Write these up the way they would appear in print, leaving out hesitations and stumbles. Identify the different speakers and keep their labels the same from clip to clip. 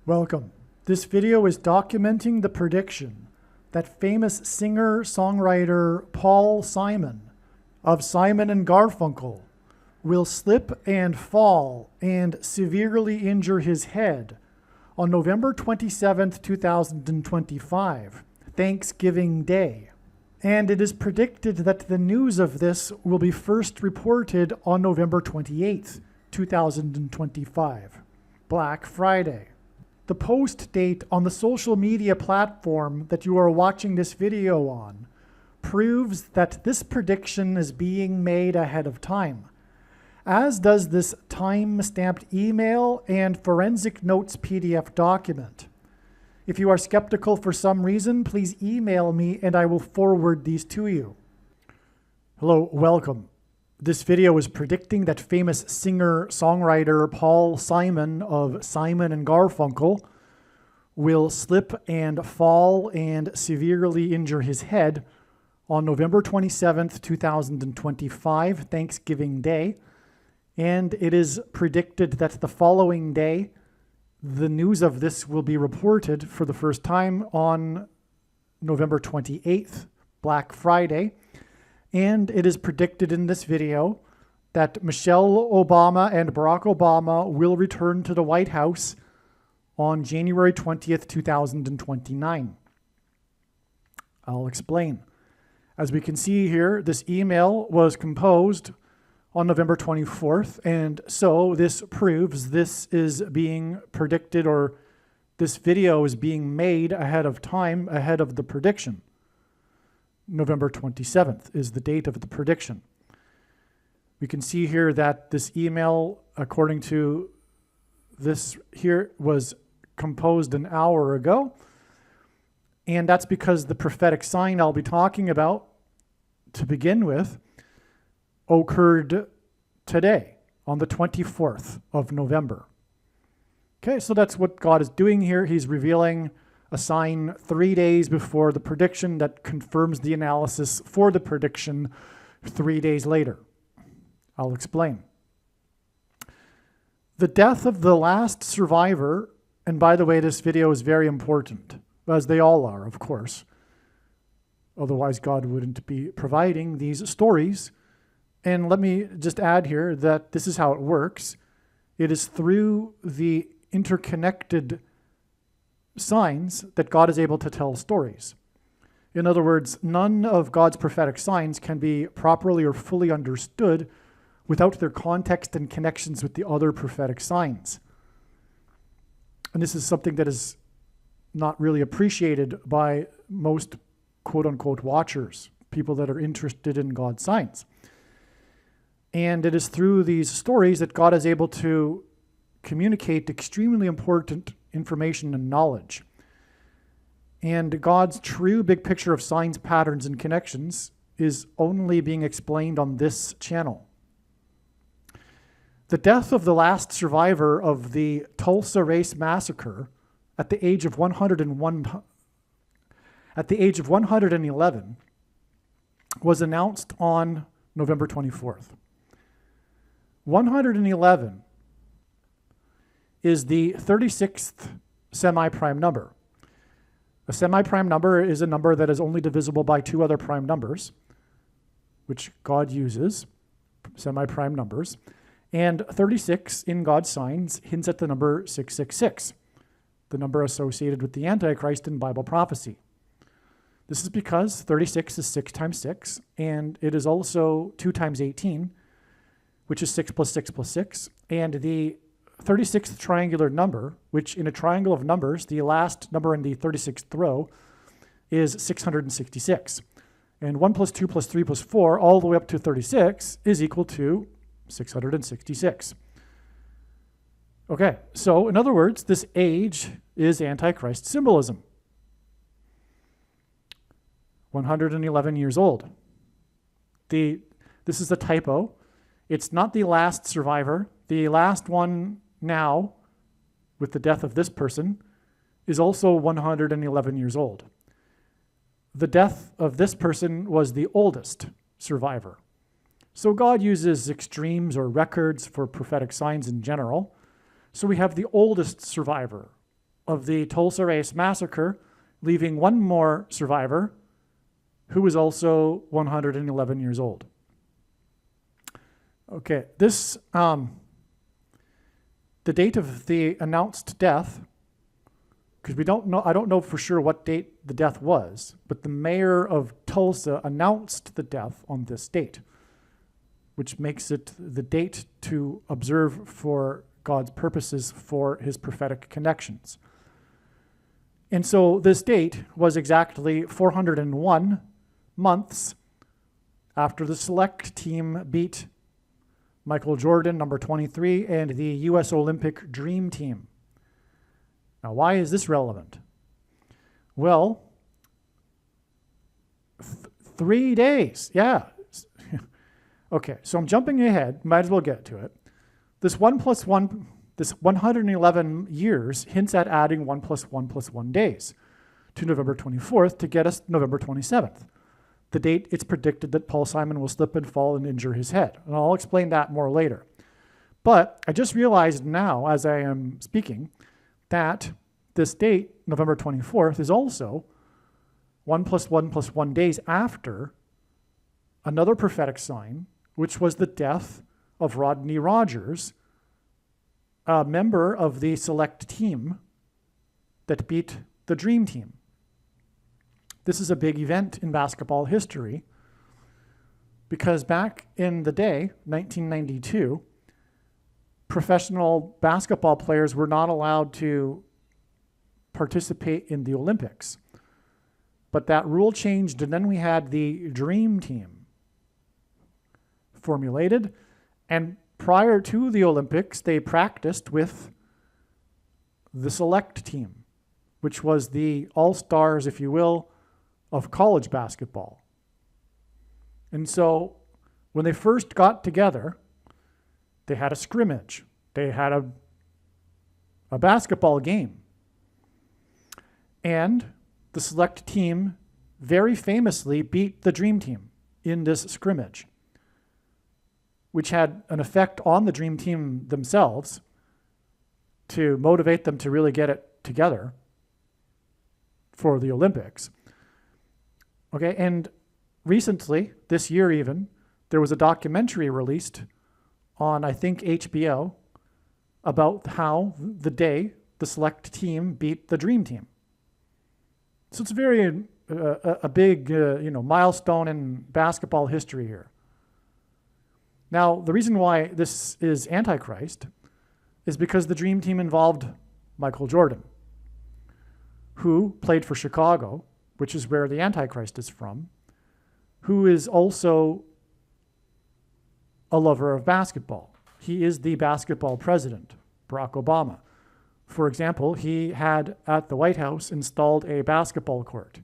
Speaker 1: Welcome. This video is documenting the prediction that famous singer-songwriter Paul Simon of Simon and Garfunkel will slip and fall and severely injure his head on November 27th, 2025, Thanksgiving Day. And it is predicted that the news of this will be first reported on November 28th, 2025, Black Friday. The post date on the social media platform that you are watching this video on proves that this prediction is being made ahead of time, as does this time-stamped email and forensic notes PDF document. If you are skeptical for some reason, please email me and I will forward these to you. Hello, welcome. This video is predicting that famous singer-songwriter Paul Simon of Simon and Garfunkel will slip and fall and severely injure his head on November 27th, 2025, Thanksgiving Day. And it is predicted that the following day, the news of this will be reported for the first time on November 28th, Black Friday. And it is predicted in this video that Michelle Obama and Barack Obama will return to the White House on January 20th, 2029. I'll explain. As we can see here, this email was composed on November 24th, and so this proves this is being predicted, or this video is being made ahead of time, ahead of the prediction. November 27th is the date of the prediction. We can see here that this email, according to this here, was composed an hour ago. And that's because the prophetic sign I'll be talking about to begin with occurred today on the 24th of November. Okay, so that's what God is doing here. He's revealing a sign 3 days before the prediction that confirms the analysis for the prediction 3 days later. I'll explain. The death of the last survivor, and by the way, this video is very important, as they all are, of course. Otherwise, God wouldn't be providing these stories. And let me just add here that this is how it works. It is through the interconnected signs that God is able to tell stories. In other words, none of God's prophetic signs can be properly or fully understood without their context and connections with the other prophetic signs. And this is something that is not really appreciated by most quote-unquote watchers, people that are interested in God's signs. And it is through these stories that God is able to communicate extremely important information and knowledge. And God's true big picture of signs, patterns, and connections is only being explained on this channel. The death of the last survivor of the Tulsa race massacre at the age of 111 was announced on November 24th. 111 is the 36th semi-prime number. A semi-prime number is a number that is only divisible by two other prime numbers, which God uses, semi-prime numbers. And 36 in God's signs hints at the number 666, the number associated with the Antichrist in Bible prophecy. This is because 36 is 6 times 6, and it is also 2 times 18, which is 6 plus 6 plus 6. And the 36th triangular number, which in a triangle of numbers, the last number in the 36th row is 666. And 1 plus 2 plus 3 plus 4, all the way up to 36, is equal to 666. Okay, so in other words, this age is Antichrist symbolism. 111 years old. This is a typo. It's not the last survivor. The last one now, with the death of this person, is also 111 years old. The death of this person was the oldest survivor. So God uses extremes or records for prophetic signs in general. So we have the oldest survivor of the Tulsa race massacre, leaving one more survivor who was also 111 years old. Okay, this, the date of the announced death, because I don't know for sure what date the death was, but the mayor of Tulsa announced the death on this date, which makes it the date to observe for God's purposes for his prophetic connections. And so this date was exactly 401 months after the select team beat Michael Jordan, number 23, and the U.S. Olympic Dream Team. Now, why is this relevant? Well, 3 days, yeah. Okay, so I'm jumping ahead, might as well get to it. This 111 years hints at adding 1 + 1 + 1 days to November 24th to get us November 27th, the date it's predicted that Paul Simon will slip and fall and injure his head. And I'll explain that more later. But I just realized now, as I am speaking, that this date, November 24th, is also 1 + 1 + 1 days after another prophetic sign, which was the death of Rodney Rogers, a member of the select team that beat the Dream Team. This is a big event in basketball history because back in the day, 1992, professional basketball players were not allowed to participate in the Olympics. But that rule changed, and then we had the Dream Team formulated. And prior to the Olympics, they practiced with the select team, which was the all-stars, if you will, of college basketball. And so when they first got together, they had a scrimmage. They had a basketball game. And the select team very famously beat the Dream Team in this scrimmage, which had an effect on the Dream Team themselves to motivate them to really get it together for the Olympics. Okay, and recently, this year even, there was a documentary released on, I think, HBO about how the day the select team beat the Dream Team. So it's very a big milestone in basketball history here. Now, the reason why this is Antichrist is because the Dream Team involved Michael Jordan, who played for Chicago, which is where the Antichrist is from, who is also a lover of basketball. He is the basketball president, Barack Obama. For example, he had at the White House installed a basketball court.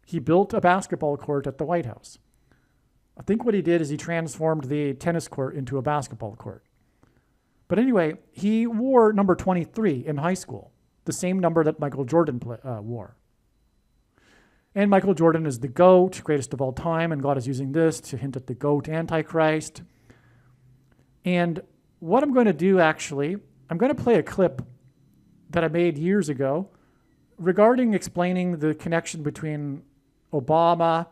Speaker 1: He built a basketball court at the White House. I think what he did is he transformed the tennis court into a basketball court. But anyway, he wore number 23 in high school, the same number that Michael Jordan wore. And Michael Jordan is the GOAT, greatest of all time, and God is using this to hint at the GOAT Antichrist. And what I'm going to do, actually, I'm going to play a clip that I made years ago regarding explaining the connection between Obama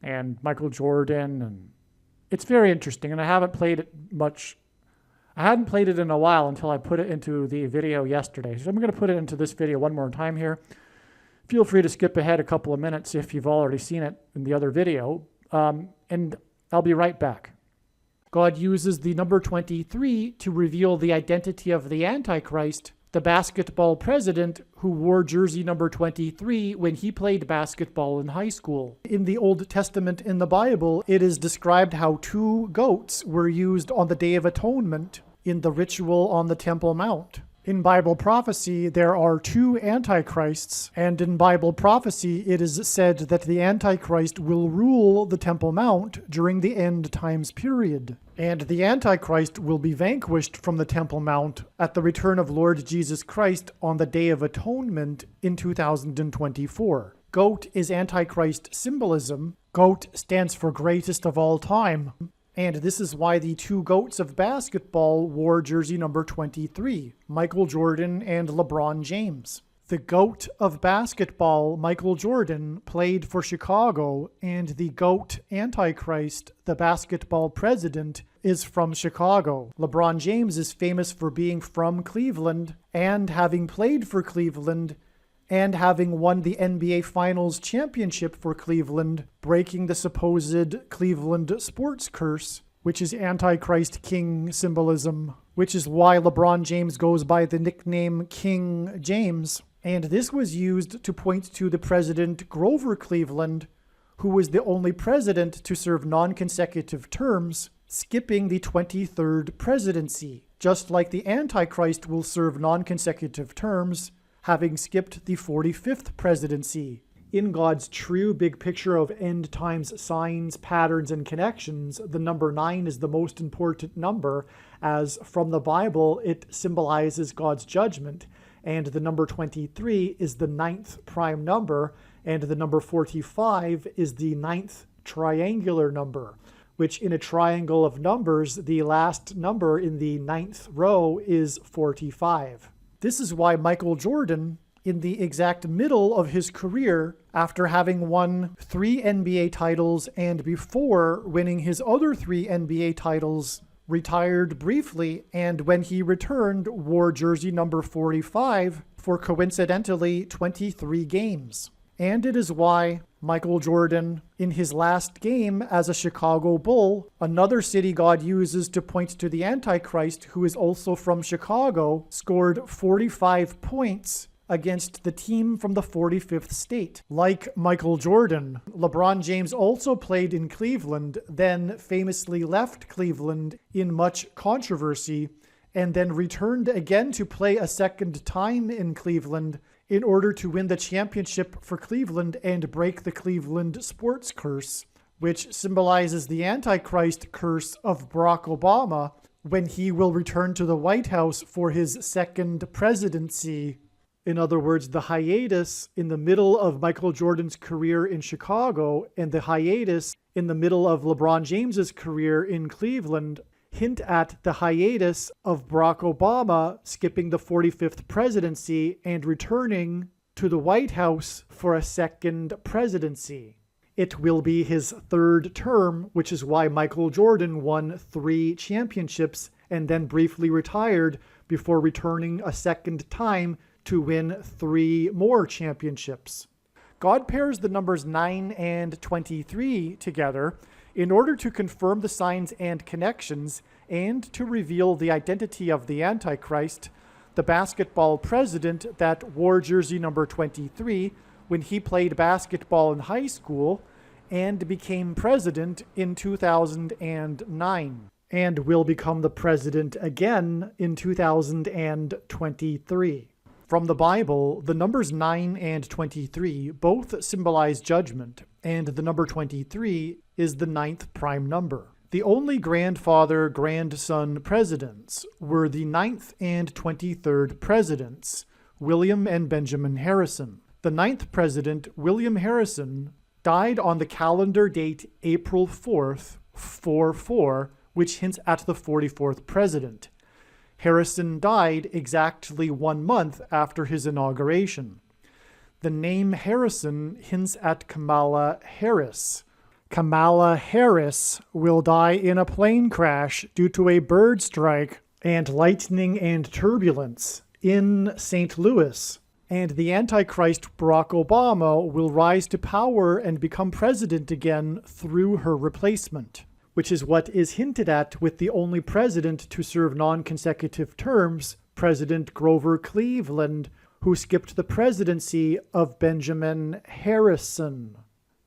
Speaker 1: and Michael Jordan. And it's very interesting, and I haven't played it much. I hadn't played it in a while until I put it into the video yesterday. So I'm going to put it into this video one more time here. Feel free to skip ahead a couple of minutes if you've already seen it in the other video, and I'll be right back. God uses the number 23 to reveal the identity of the Antichrist, the basketball president who wore jersey number 23 when he played basketball in high school. In the Old Testament in the Bible, it is described how 2 goats were used on the Day of Atonement in the ritual on the Temple Mount. In Bible prophecy, there are 2 antichrists, and in Bible prophecy, it is said that the Antichrist will rule the Temple Mount during the end times period. And the Antichrist will be vanquished from the Temple Mount at the return of Lord Jesus Christ on the Day of Atonement in 2024. Goat is Antichrist symbolism. Goat stands for greatest of all time. And this is why the two GOATs of basketball wore jersey number 23, Michael Jordan and LeBron James. The GOAT of basketball, Michael Jordan, played for Chicago, and the GOAT Antichrist, the basketball president, is from Chicago. LeBron James is famous for being from Cleveland and having played for Cleveland and having won the NBA Finals championship for Cleveland, breaking the supposed Cleveland sports curse, which is Antichrist King symbolism, which is why LeBron James goes by the nickname King James. And this was used to point to the president Grover Cleveland, who was the only president to serve non-consecutive terms, skipping the 23rd presidency, just like the Antichrist will serve non-consecutive terms, having skipped the 45th presidency. In God's true big picture of end times signs, patterns, and connections, the number 9 is the most important number, as from the Bible it symbolizes God's judgment, and the number 23 is the 9th prime number, and the number 45 is the 9th triangular number, which in a triangle of numbers, the last number in the 9th row is 45. This is why Michael Jordan, in the exact middle of his career, after having won 3 NBA titles and before winning his other 3 NBA titles, retired briefly, and when he returned, wore jersey number 45 for coincidentally 23 games. And it is why Michael Jordan, in his last game as a Chicago Bull, another city God uses to point to the Antichrist, who is also from Chicago, scored 45 points against the team from the 45th state. Like Michael Jordan, LeBron James also played in Cleveland, then famously left Cleveland in much controversy, and then returned again to play a second time in Cleveland in order to win the championship for Cleveland and break the Cleveland sports curse, which symbolizes the Antichrist curse of Barack Obama when he will return to the White House for his second presidency. In other words, the hiatus in the middle of Michael Jordan's career in Chicago and the hiatus in the middle of LeBron James's career in Cleveland hint at the hiatus of Barack Obama skipping the 45th presidency and returning to the White House for a second presidency. It will be his third term, which is why Michael Jordan won 3 championships and then briefly retired before returning a second time to win 3 more championships. God pairs the numbers 9 and 23 together in order to confirm the signs and connections and to reveal the identity of the Antichrist, the basketball president that wore jersey number 23 when he played basketball in high school and became president in 2009, and will become the president again in 2023. From the Bible, the numbers 9 and 23 both symbolize judgment, and the number 23 is the 9th prime number. The only grandfather-grandson presidents were the 9th and 23rd presidents, William and Benjamin Harrison. The 9th president, William Harrison, died on the calendar date April 4th, 44, which hints at the 44th president. Harrison died exactly 1 month after his inauguration. The name Harrison hints at Kamala Harris. Kamala Harris will die in a plane crash due to a bird strike and lightning and turbulence in St. Louis. And the Antichrist Barack Obama will rise to power and become president again through her replacement, which is what is hinted at with the only president to serve non-consecutive terms, President Grover Cleveland, who skipped the presidency of Benjamin Harrison.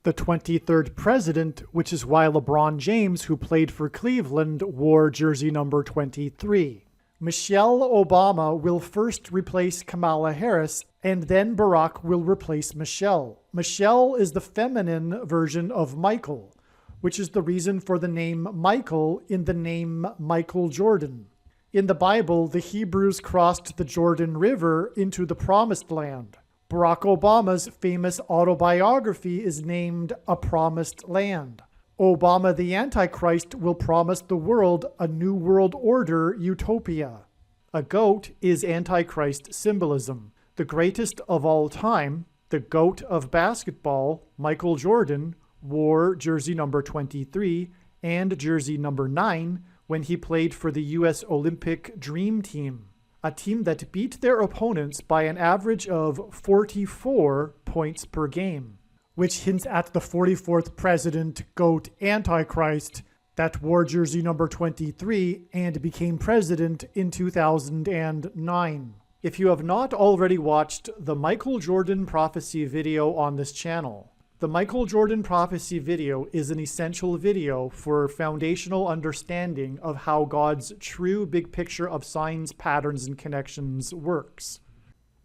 Speaker 1: The 23rd president, which is why LeBron James, who played for Cleveland, wore jersey number 23. Michelle Obama will first replace Kamala Harris, and then Barack will replace Michelle. Michelle is the feminine version of Michael, which is the reason for the name Michael in the name Michael Jordan. In the Bible, the Hebrews crossed the Jordan River into the Promised Land. Barack Obama's famous autobiography is named A Promised Land. Obama the Antichrist will promise the world a new world order utopia. A goat is Antichrist symbolism. The greatest of all time, the GOAT of basketball, Michael Jordan, wore jersey number 23 and jersey number 9 when he played for the U.S. Olympic Dream Team, a team that beat their opponents by an average of 44 points per game, which hints at the 44th president, GOAT Antichrist, that wore jersey number 23 and became president in 2009. If you have not already watched the Michael Jordan prophecy video on this channel, the Michael Jordan prophecy video is an essential video for foundational understanding of how God's true big picture of signs, patterns, and connections works.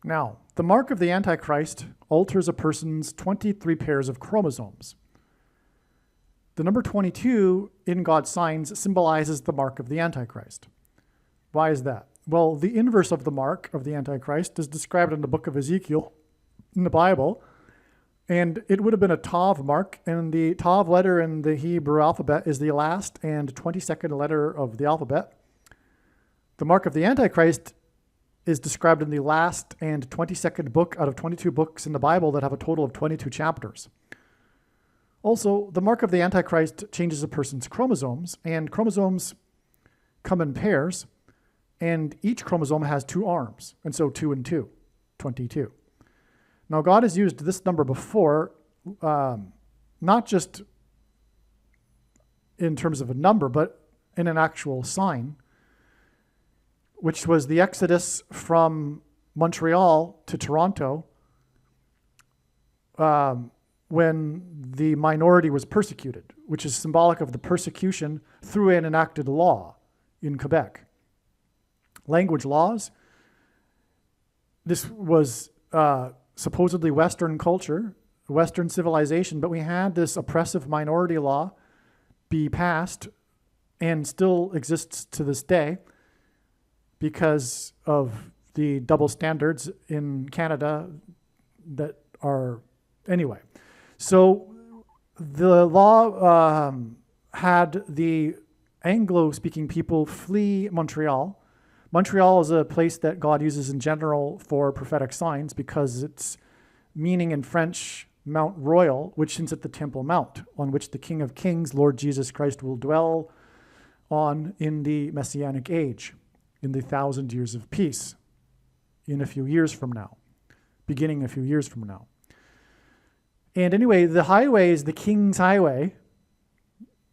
Speaker 1: Now, the mark of the Antichrist alters a person's 23 pairs of chromosomes. The number 22 in God's signs symbolizes the mark of the Antichrist. Why is that? Well, the inverse of the mark of the Antichrist is described in the book of Ezekiel in the Bible, and it would have been a Tav mark, and the Tav letter in the Hebrew alphabet is the last and 22nd letter of the alphabet. The mark of the Antichrist is described in the last and 22nd book out of 22 books in the Bible that have a total of 22 chapters. Also, the mark of the Antichrist changes a person's chromosomes, and chromosomes come in pairs, and each chromosome has 2 arms, and so 2 and 2, 22. Now, God has used this number before, not just in terms of a number, but in an actual sign, which was the exodus from Montreal to Toronto when the minority was persecuted, which is symbolic of the persecution through an enacted law in Quebec. Language laws. This was supposedly Western culture, Western civilization, but we had this oppressive minority law be passed and still exists to this day because of the double standards in Canada that are, anyway. So the law had the Anglo-speaking people flee Montreal. Montreal is a place that God uses in general for prophetic signs because its meaning in French, Mount Royal, which hints at the Temple Mount, on which the King of Kings, Lord Jesus Christ, will dwell on in the Messianic age, in the 1,000 years of peace, in a few years from now, beginning a few years from now. And anyway, the highway is the King's Highway,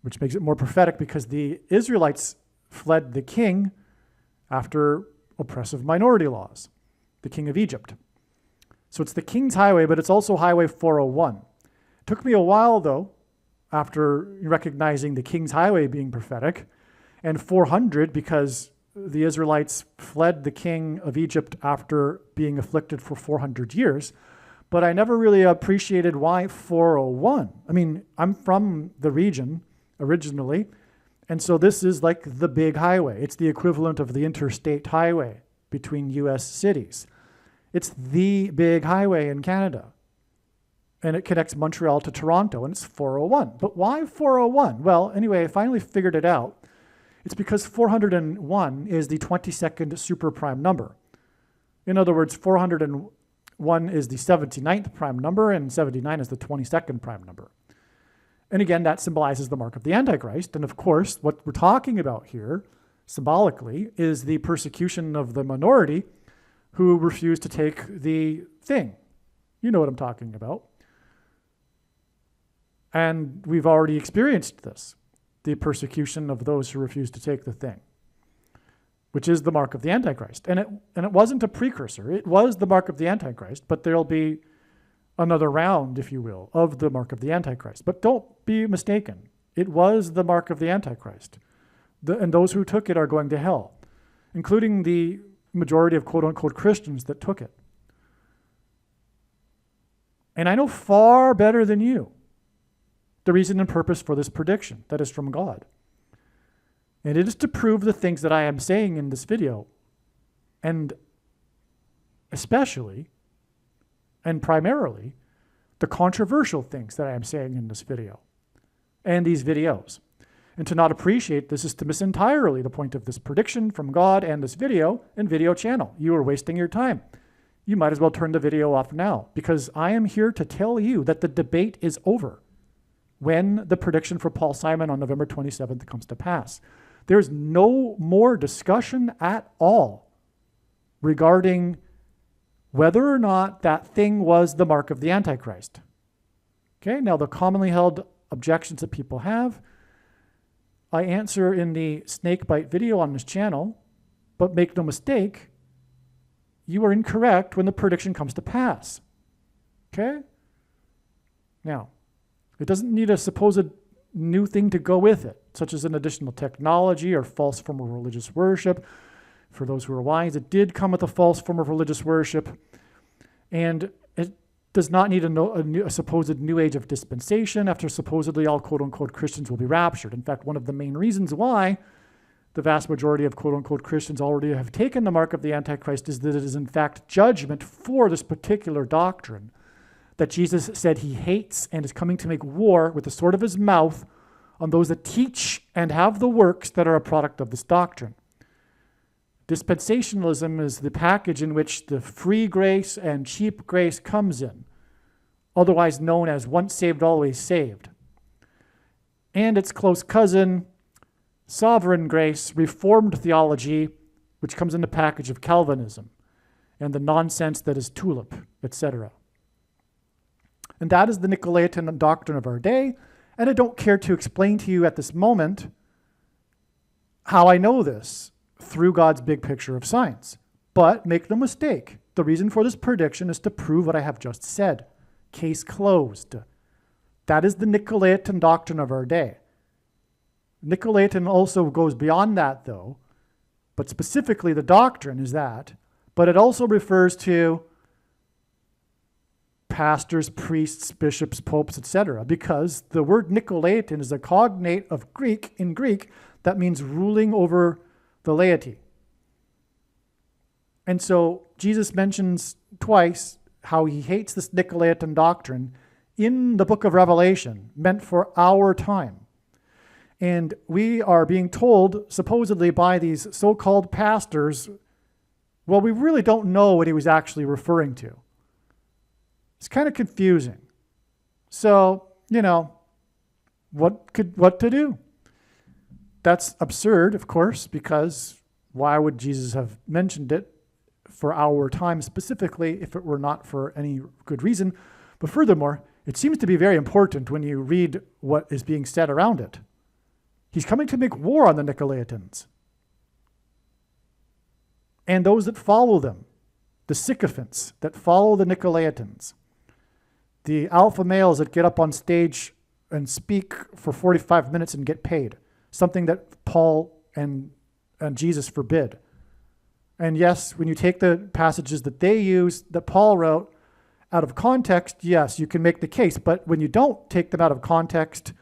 Speaker 1: which makes it more prophetic because the Israelites fled the king after oppressive minority laws, the king of Egypt. So it's the King's Highway, but it's also Highway 401. It took me a while, though, after recognizing the King's Highway being prophetic, and 400 because the Israelites fled the king of Egypt after being afflicted for 400 years. But I never really appreciated why 401. I mean, I'm from the region originally, and so this is like the big highway. It's the equivalent of the interstate highway between U.S. cities. It's the big highway in Canada, and it connects Montreal to Toronto, and it's 401. But why 401? Well, anyway, I finally figured it out. It's because 401 is the 22nd superprime number. In other words, 401 is the 79th prime number, and 79 is the 22nd prime number. And again, that symbolizes the mark of the Antichrist. And of course, what we're talking about here, symbolically, is the persecution of the minority who refused to take the thing. You know what I'm talking about. And we've already experienced this, the persecution of those who refuse to take the thing, which is the mark of the Antichrist. And it wasn't a precursor. It was the mark of the Antichrist, but there'll be another round, if you will, of the mark of the Antichrist. But don't be mistaken. It was the mark of the Antichrist. And those who took it are going to hell, including the majority of quote-unquote Christians that took it. And I know far better than you the reason and purpose for this prediction that is from God. And it is to prove the things that I am saying in this video, and especially and primarily the controversial things that I am saying in this video. and these videos. And to not appreciate this is to miss entirely the point of this prediction from God and this video and video channel. You are wasting your time. You might as well turn the video off now, because I am here to tell you that the debate is over when the prediction for Paul Simon on November 27th comes to pass. There's no more discussion at all regarding whether or not that thing was the mark of the Antichrist. Okay, now the commonly held objections that people have, I answer in the snakebite video on this channel, but make no mistake, you are incorrect when the prediction comes to pass. Okay? Now, it doesn't need a supposed new thing to go with it, such as an additional technology or false form of religious worship. For those who are wise, it did come with a false form of religious worship, and it does not need a supposed new age of dispensation after supposedly all quote-unquote Christians will be raptured. In fact, one of the main reasons why the vast majority of quote-unquote Christians already have taken the mark of the Antichrist is that it is in fact judgment for this particular doctrine that Jesus said he hates and is coming to make war with the sword of his mouth on those that teach and have the works that are a product of this doctrine. Dispensationalism is the package in which the free grace and cheap grace comes in, otherwise known as once saved, always saved. And its close cousin, sovereign grace, reformed theology, which comes in the package of Calvinism and the nonsense that is tulip, etc. And that is the Nicolaitan doctrine of our day, and I don't care to explain to you at this moment how I know this through God's big picture of science. But make no mistake, the reason for this prediction is to prove what I have just said. Case closed. That is the Nicolaitan doctrine of our day. Nicolaitan also goes beyond that, though, but specifically the doctrine is that, but it also refers to pastors, priests, bishops, popes, etc., because the word Nicolaitan is a cognate of Greek, in Greek, that means ruling over the laity. And so Jesus mentions twice how he hates this Nicolaitan doctrine in the book of Revelation, meant for our time. And we are being told, supposedly by these so-called pastors, well, we really don't know what he was actually referring to. It's kind of confusing. So, what to do? That's absurd, of course, because why would Jesus have mentioned it for our time specifically if it were not for any good reason? But furthermore, it seems to be very important when you read what is being said around it. He's coming to make war on the Nicolaitans and those that follow them, the sycophants that follow the Nicolaitans, the alpha males that get up on stage and speak for 45 minutes and get paid. Something that Paul and Jesus forbid. And yes, when you take the passages that they use, that Paul wrote, out of context, yes, you can make the case. But when you don't take them out of context,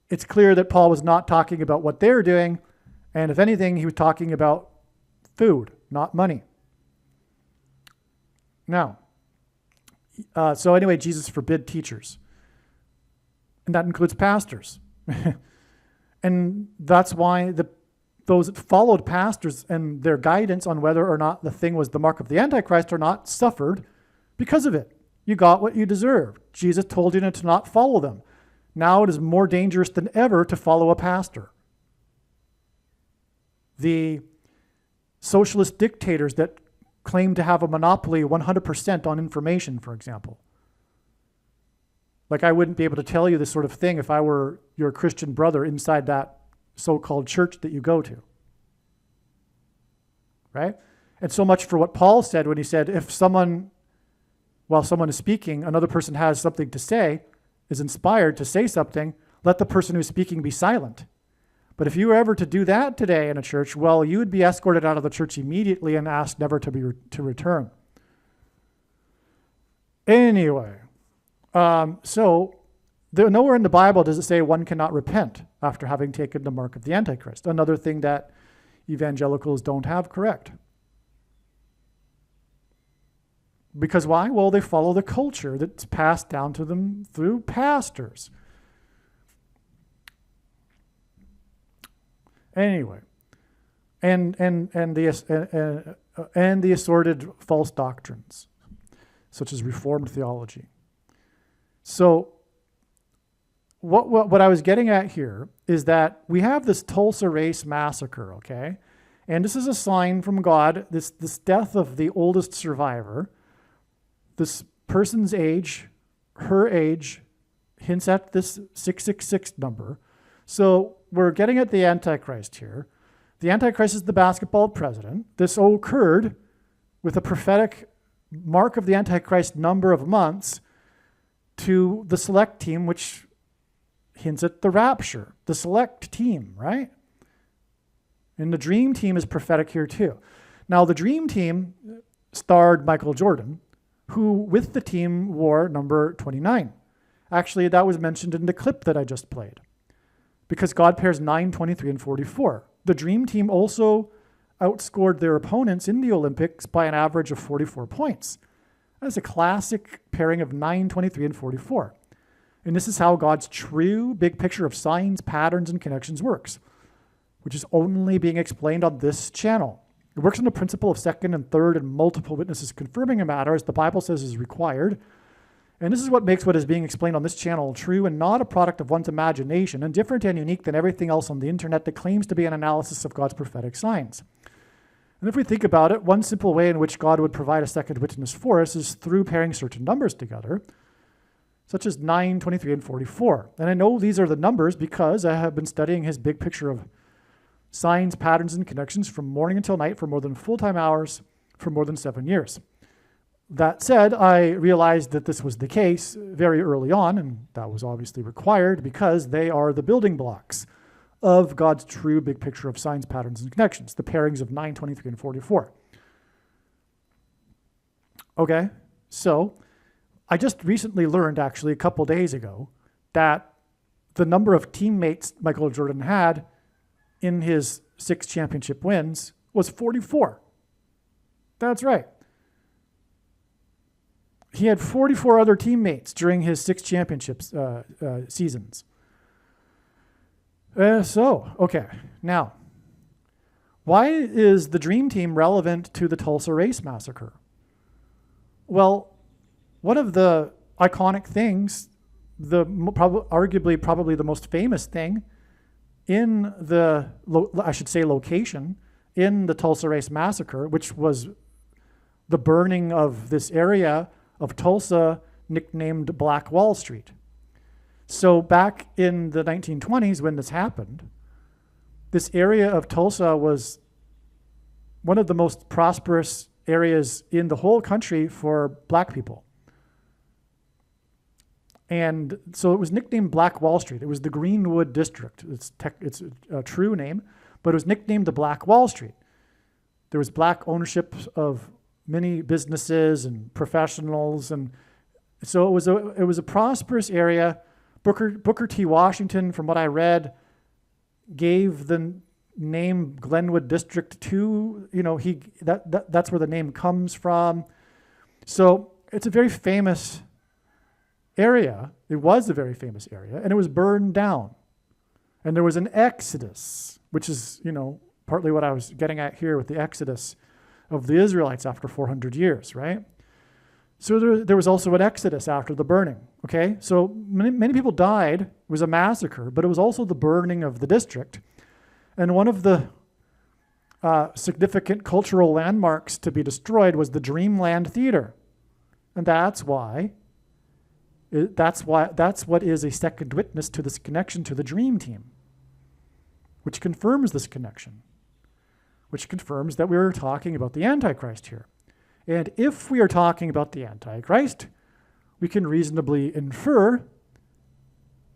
Speaker 1: it's clear that Paul was not talking about what they're doing. And if anything, he was talking about food, not money. Now, so anyway, Jesus forbid teachers. And that includes pastors. And that's why those that followed pastors and their guidance on whether or not the thing was the mark of the Antichrist or not suffered because of it. You got what you deserved. Jesus told you to not follow them. Now it is more dangerous than ever to follow a pastor. The socialist dictators that claim to have a monopoly 100% on information, for example. Like, I wouldn't be able to tell you this sort of thing if I were your Christian brother inside that so-called church that you go to. Right? And so much for what Paul said when he said, if someone, while someone is speaking, another person has something to say, is inspired to say something, let the person who's speaking be silent. But if you were ever to do that today in a church, well, you would be escorted out of the church immediately and asked never to return. Anyway. So nowhere in the Bible does it say one cannot repent after having taken the mark of the Antichrist. Another thing that evangelicals don't have correct. Because why? Well, they follow the culture that's passed down to them through pastors. Anyway, and the assorted false doctrines, such as Reformed theology. So what I was getting at here is that we have this Tulsa race massacre, okay? And this is a sign from God, this death of the oldest survivor. This person's age, her age, hints at this 666 number. So we're getting at the Antichrist here. The Antichrist is the basketball president. This occurred with a prophetic mark of the Antichrist number of months to the select team, which hints at the rapture, the select team, right? And the dream team is prophetic here too. Now, the dream team starred Michael Jordan, who with the team wore number 29. Actually, that was mentioned in the clip that I just played, because God pairs 9, 23, and 44. The dream team also outscored their opponents in the Olympics by an average of 44 points. That's a classic pairing of 9, 23, and 44. And this is how God's true big picture of signs, patterns, and connections works, which is only being explained on this channel. It works on the principle of second and third and multiple witnesses confirming a matter, as the Bible says is required. And this is what makes what is being explained on this channel true and not a product of one's imagination, and different and unique than everything else on the internet that claims to be an analysis of God's prophetic signs. And if we think about it, one simple way in which God would provide a second witness for us is through pairing certain numbers together, such as 9, 23, and 44. And I know these are the numbers because I have been studying his big picture of signs, patterns, and connections from morning until night for more than full-time hours for more than 7 years. That said, I realized that this was the case very early on, and that was obviously required because they are the building blocks of God's true big picture of signs, patterns, and connections, the pairings of 9, 23, and 44. Okay, so I just recently learned, actually a couple days ago, that the number of teammates Michael Jordan had in his 6 championship wins was 44. That's right. He had 44 other teammates during his 6 championships seasons. Okay, now, why is the Dream Team relevant to the Tulsa Race Massacre? Well, one of the iconic things, arguably probably the most famous thing in the, location in the Tulsa Race Massacre, which was the burning of this area of Tulsa nicknamed Black Wall Street. So back in the 1920s when this happened, this area of Tulsa was one of the most prosperous areas in the whole country for black people. And so it was nicknamed Black Wall Street. It was the Greenwood District. It's a true name, but it was nicknamed the Black Wall Street. There was black ownership of many businesses and professionals, and so it was a prosperous area. Booker T. Washington, from what I read, gave the name Glenwood District to, that's where the name comes from. So it's a very famous area. It was a very famous area, and it was burned down. And there was an exodus, which is, partly what I was getting at here with the exodus of the Israelites after 400 years, right? So there was also an exodus after the burning, okay? So many people died. It was a massacre, but it was also the burning of the district. And one of the significant cultural landmarks to be destroyed was the Dreamland Theater. And that's what is a second witness to this connection to the Dream Team, which confirms this connection, which confirms that we're talking about the Antichrist here. And if we are talking about the Antichrist, we can reasonably infer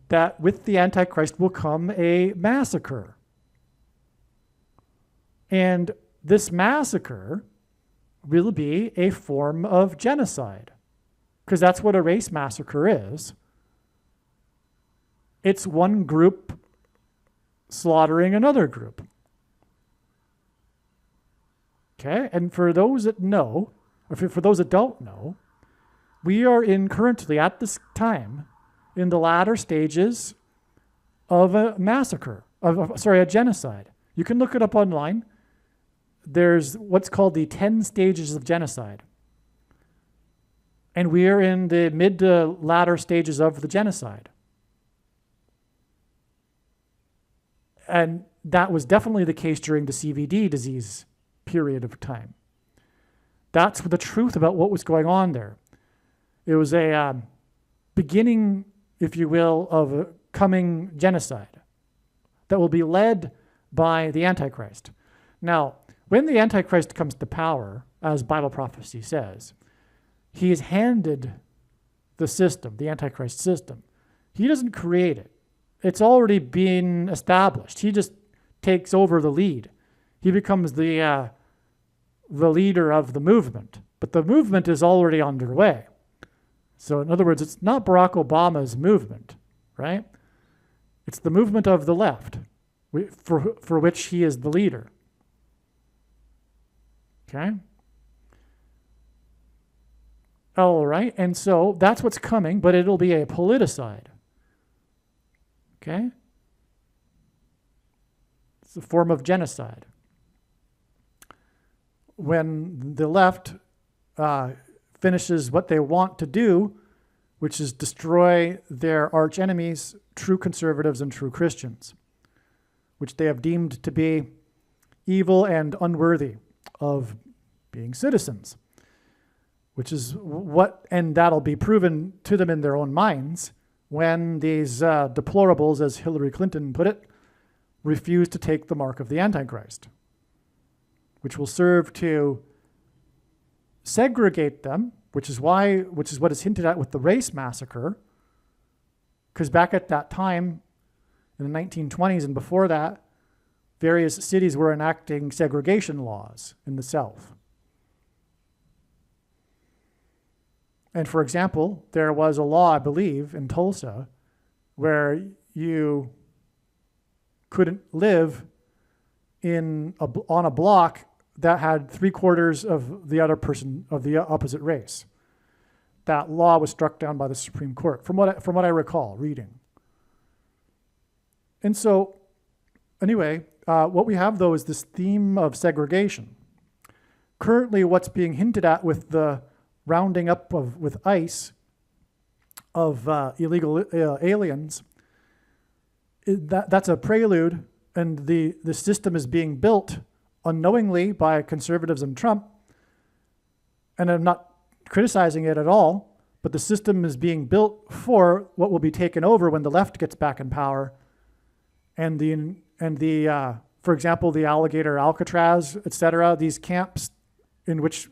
Speaker 1: that with the Antichrist will come a massacre. And this massacre will be a form of genocide, because that's what a race massacre is. It's one group slaughtering another group. Okay, and for those that know, or for those that don't know, we are currently at this time in the latter stages of a massacre, a genocide. You can look it up online. There's what's called the 10 stages of genocide. And we are in the mid to latter stages of the genocide. And that was definitely the case during the CVD disease period of time. That's the truth about what was going on there. It was a beginning, if you will, of a coming genocide that will be led by the Antichrist. Now, when the Antichrist comes to power, as Bible prophecy says, he is handed the system, the Antichrist system. He doesn't create it. It's already been established. He just takes over the lead. He becomes the leader of the movement. But the movement is already underway. So in other words, it's not Barack Obama's movement, right? It's the movement of the left, for which he is the leader. Okay? All right, and so that's what's coming, but it'll be a politicide. Okay? It's a form of genocide. When the left finishes what they want to do, which is destroy their arch enemies, true conservatives and true Christians, which they have deemed to be evil and unworthy of being citizens, which is what, and that'll be proven to them in their own minds when these deplorables, as Hillary Clinton put it, refuse to take the mark of the Antichrist, which will serve to segregate them, which is what is hinted at with the race massacre, because back at that time, in the 1920s and before that, various cities were enacting segregation laws in the South. And for example, there was a law, I believe, in Tulsa, where you couldn't live on a block that had 3/4 of the other person of the opposite race. That law was struck down by the Supreme Court, from what I recall reading. And so, anyway, what we have though is this theme of segregation. Currently, what's being hinted at with the rounding up with ICE of illegal aliens, that's a prelude, and the system is being built unknowingly by conservatives and Trump, and I'm not criticizing it at all, but the system is being built for what will be taken over when the left gets back in power, and for example, the Alligator Alcatraz, etc., these camps in which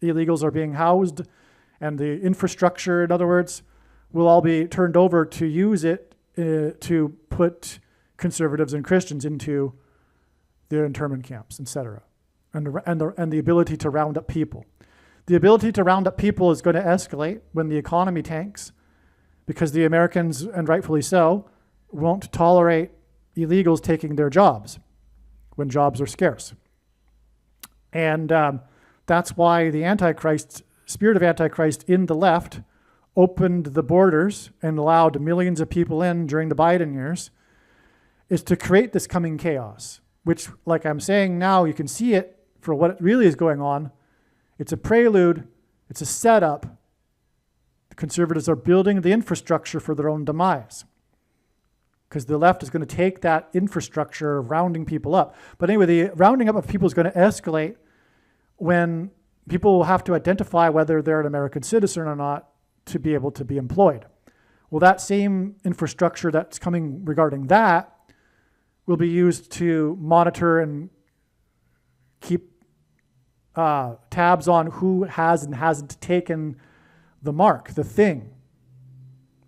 Speaker 1: illegals are being housed, and the infrastructure, in other words, will all be turned over to use it to put conservatives and Christians into their internment camps, etc., and the ability to round up people. The ability to round up people is going to escalate when the economy tanks, because the Americans, and rightfully so, won't tolerate illegals taking their jobs when jobs are scarce. And that's why the Antichrist, spirit of Antichrist in the left, opened the borders and allowed millions of people in during the Biden years, is to create this coming chaos, which, like I'm saying now, you can see it for what it really is going on. It's a prelude. It's a setup. The conservatives are building the infrastructure for their own demise, because the left is going to take that infrastructure of rounding people up. But anyway, the rounding up of people is going to escalate when people will have to identify whether they're an American citizen or not to be able to be employed. Well, that same infrastructure that's coming regarding that will be used to monitor and keep tabs on who has and hasn't taken the mark, the thing,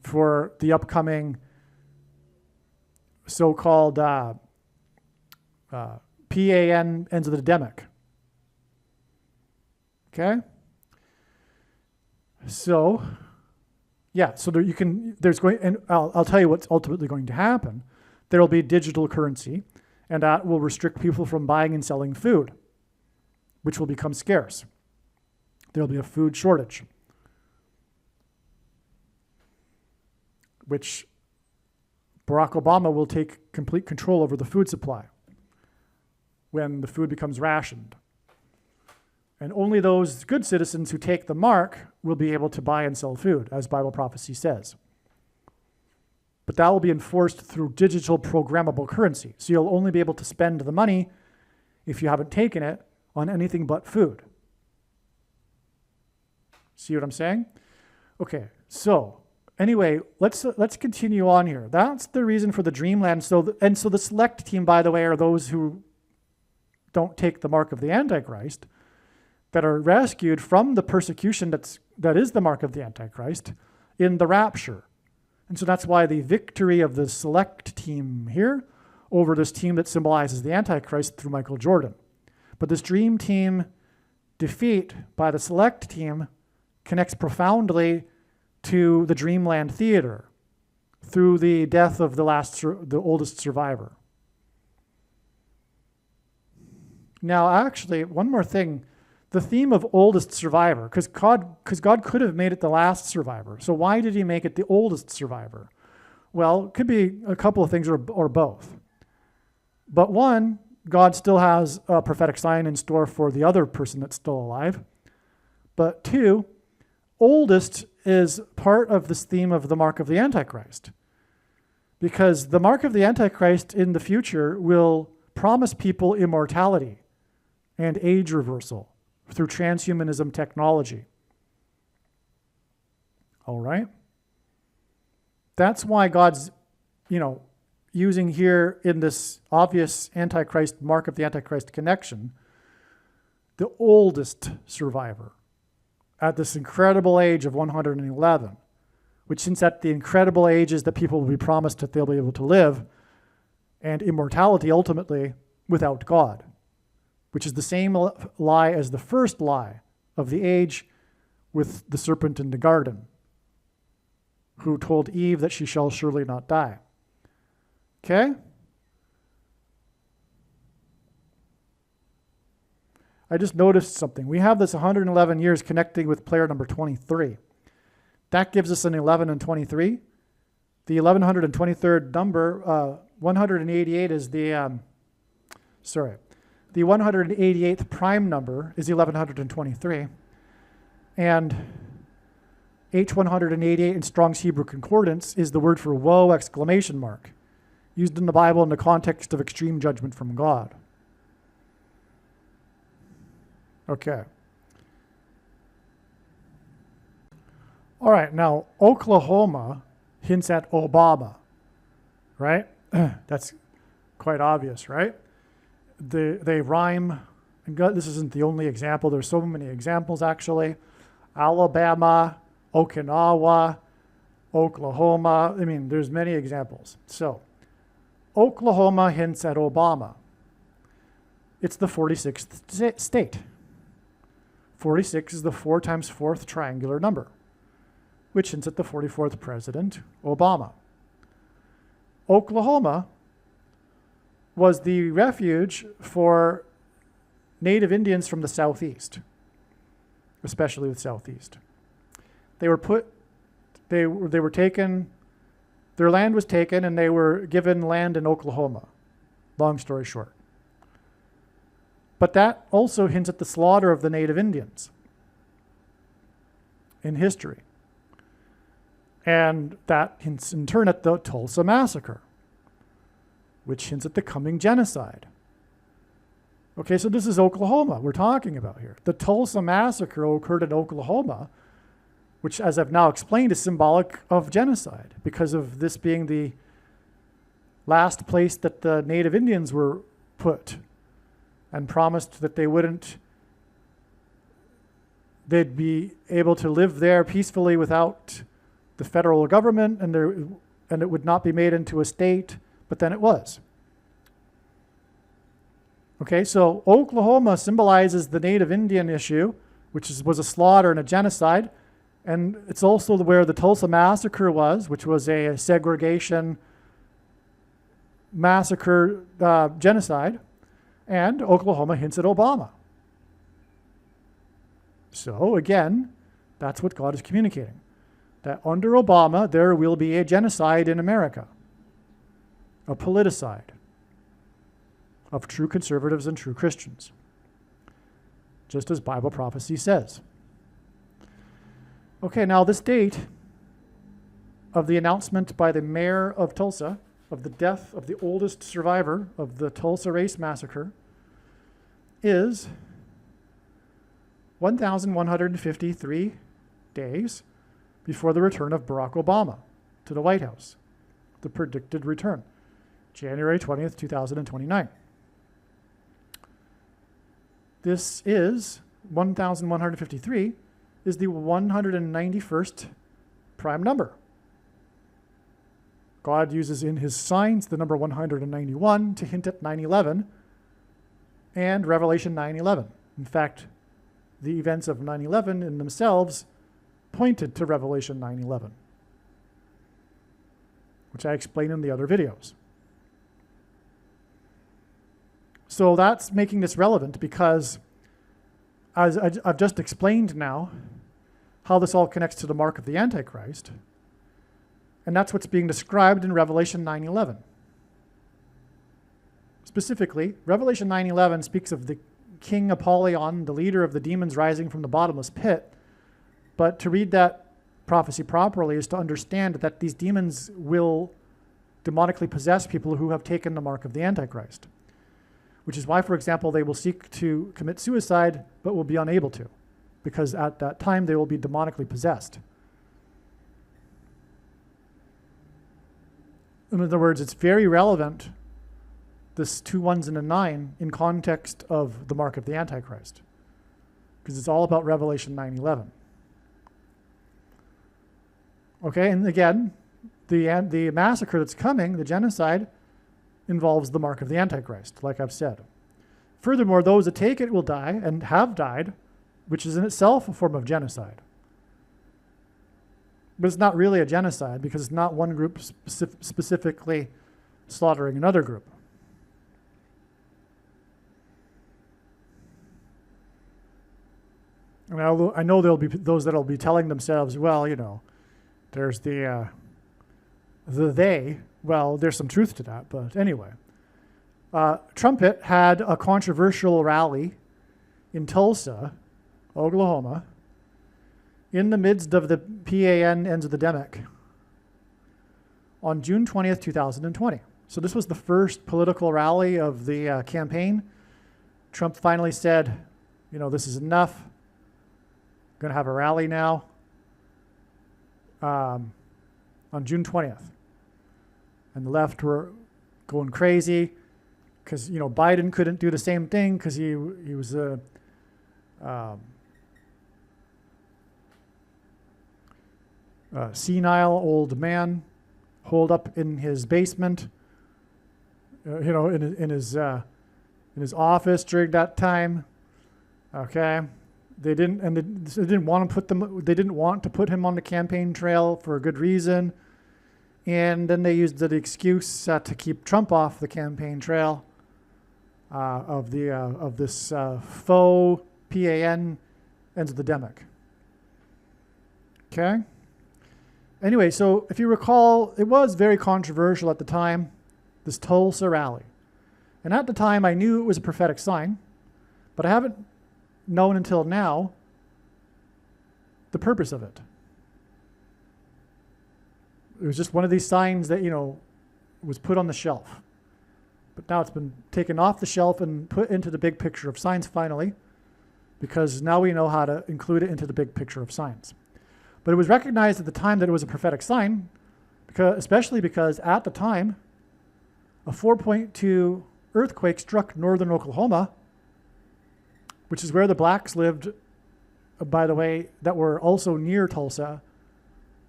Speaker 1: for the upcoming so-called PAN ends of the demic. Okay? So, yeah, so I'll tell you what's ultimately going to happen. There will be digital currency, and that will restrict people from buying and selling food, which will become scarce. There will be a food shortage, which Barack Obama will take complete control over the food supply. when the food becomes rationed. And only those good citizens who take the mark will be able to buy and sell food, as Bible prophecy says. But that will be enforced through digital programmable currency. So you'll only be able to spend the money, if you haven't taken it, on anything but food. See what I'm saying? Okay, so anyway, let's continue on here. That's the reason for the dreamland. So the select team, by the way, are those who don't take the mark of the Antichrist, that are rescued from the persecution that is the mark of the Antichrist in the rapture. And so that's why the victory of the select team here over this team that symbolizes the Antichrist through Michael Jordan. But this dream team defeat by the select team connects profoundly to the Dreamland Theater through the death of the oldest survivor. Now, actually, one more thing. The theme of oldest survivor, because God could have made it the last survivor. So why did he make it the oldest survivor? Well, it could be a couple of things or both. But one, God still has a prophetic sign in store for the other person that's still alive. But two, oldest is part of this theme of the mark of the Antichrist. Because the mark of the Antichrist in the future will promise people immortality and age reversal through transhumanism technology. All right? That's why God's, using here in this obvious Antichrist, mark of the Antichrist connection, the oldest survivor at this incredible age of 111, which hints at the incredible ages that people will be promised that they'll be able to live, and immortality ultimately without God, which is the same lie as the first lie of the age with the serpent in the garden, who told Eve that she shall surely not die. Okay? I just noticed something. We have this 111 years connecting with player number 23. That gives us an 11 and 23. The 1123rd number, 188 is the 188th prime number is 1123. And H188 in Strong's Hebrew Concordance is the word for woe, exclamation mark, used in the Bible in the context of extreme judgment from God. Okay. All right, now Oklahoma hints at Obama, right? That's quite obvious, right? They rhyme. And this isn't the only example. There's so many examples, actually. Alabama, Okinawa, Oklahoma. I mean, there's many examples. So, Oklahoma hints at Obama. It's the 46th state. 46 is the 4 times 4th triangular number, which hints at the 44th president, Obama. Oklahoma was the refuge for Native Indians from the southeast, especially the southeast. They were taken, their land was taken, and they were given land in Oklahoma, long story short. But that also hints at the slaughter of the Native Indians in history. And that hints in turn at the Tulsa massacre, which hints at the coming genocide. Okay, so this is Oklahoma we're talking about here. The Tulsa massacre occurred in Oklahoma, which, as I've now explained, is symbolic of genocide because of this being the last place that the Native Indians were put and promised that they'd be able to live there peacefully without the federal government, and it would not be made into a state, but then it was. Okay, so Oklahoma symbolizes the Native Indian issue, which was a slaughter and a genocide, and it's also where the Tulsa massacre was, which was a segregation massacre genocide, and Oklahoma hints at Obama. So again, that's what God is communicating. That under Obama, there will be a genocide in America, a politicide. of true conservatives and true Christians, just as Bible prophecy says. Okay, now this date of the announcement by the mayor of Tulsa of the death of the oldest survivor of the Tulsa race massacre is 1,153 days before the return of Barack Obama to the White House, the predicted return, January 20th, 2029. This is 1,153 is the 191st prime number. God uses in his signs the number 191 to hint at 9/11 and Revelation 9/11. In fact, the events of 9/11 in themselves pointed to Revelation 9/11, which I explain in the other videos. So that's making this relevant because, as I've just explained now, how this all connects to the mark of the Antichrist, and that's what's being described in Revelation 9:11. Specifically, Revelation 9:11 speaks of the King Apollyon, the leader of the demons rising from the bottomless pit. But to read that prophecy properly is to understand that these demons will demonically possess people who have taken the mark of the Antichrist, which is why, for example, they will seek to commit suicide but will be unable to, because at that time they will be demonically possessed. In other words, it's very relevant, this 2 1s and a 9, in context of the mark of the Antichrist, because it's all about Revelation 9:11. Okay, and again, the massacre that's coming, the genocide, involves the mark of the Antichrist, like I've said. Furthermore, those that take it will die and have died, which is in itself a form of genocide. But it's not really a genocide because it's not one group specifically slaughtering another group. And I know there'll be those that'll be telling themselves, well, you know, there's the they. Well, there's some truth to that, but anyway. Trumpet had a controversial rally in Tulsa, Oklahoma, in the midst of the PAN epidemic on June 20th, 2020. So this was the first political rally of the campaign. Trump finally said, you know, this is enough. I'm going to have a rally now on June 20th. And the left were going crazy because, you know, Biden couldn't do the same thing because he was a senile old man holed up in his basement, you know, in his office during that time. Okay, they didn't want to put him on the campaign trail for a good reason, and then they used the excuse to keep Trump off the campaign trail of this faux PAN epidemic. Okay. Anyway, so if you recall, it was very controversial at the time, this Tulsa rally. And at the time, I knew it was a prophetic sign, but I haven't known until now the purpose of it. It was just one of these signs that, you know, was put on the shelf. But now it's been taken off the shelf and put into the big picture of signs finally, because now we know how to include it into the big picture of signs. But it was recognized at the time that it was a prophetic sign, especially because at the time, a 4.2 earthquake struck northern Oklahoma, which is where the blacks lived, by the way, that were also near Tulsa,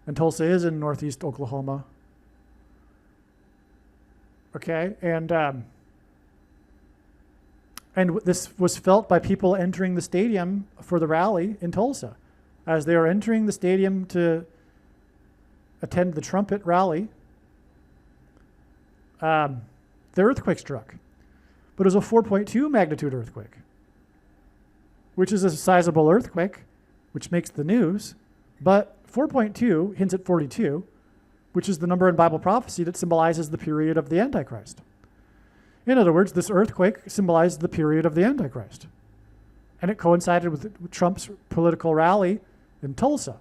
Speaker 1: and Tulsa is in northeast Oklahoma. Okay, and this was felt by people entering the stadium for the rally in Tulsa. As they were entering the stadium to attend the trumpet rally, the earthquake struck. But it was a 4.2 magnitude earthquake, which is a sizable earthquake, which makes the news. But 4.2 hints at 42, which is the number in Bible prophecy that symbolizes the period of the Antichrist. In other words, this earthquake symbolized the period of the Antichrist. And it coincided with Trump's political rally in Tulsa.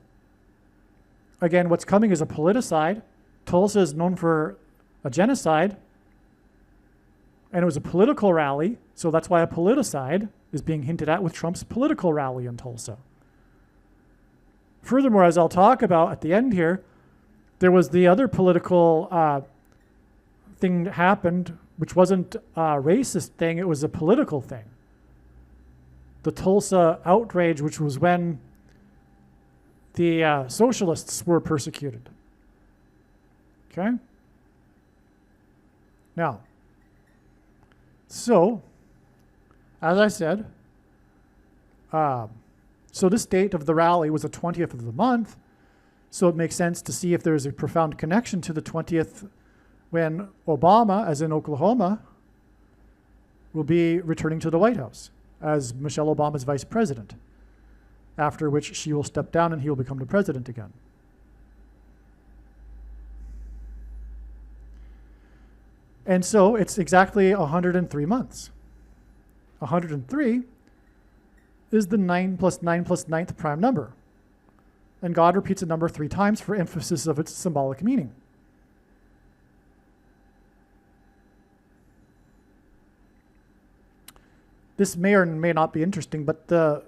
Speaker 1: Again, what's coming is a politicide. Tulsa is known for a genocide. And it was a political rally, so that's why a politicide is being hinted at with Trump's political rally in Tulsa. Furthermore, as I'll talk about at the end here, there was the other political thing that happened, which wasn't a racist thing, it was a political thing. The Tulsa outrage, which was when the socialists were persecuted. Okay? Now, so, as I said, so this date of the rally was the 20th of the month, so it makes sense to see if there's a profound connection to the 20th when Obama, as in Oklahoma, will be returning to the White House as Michelle Obama's vice president, after which she will step down and he will become the president again. And so it's exactly 103 months. 103 is the 9 plus 9 plus 9th prime number. And God repeats a number 3 times for emphasis of its symbolic meaning. This may or may not be interesting, but the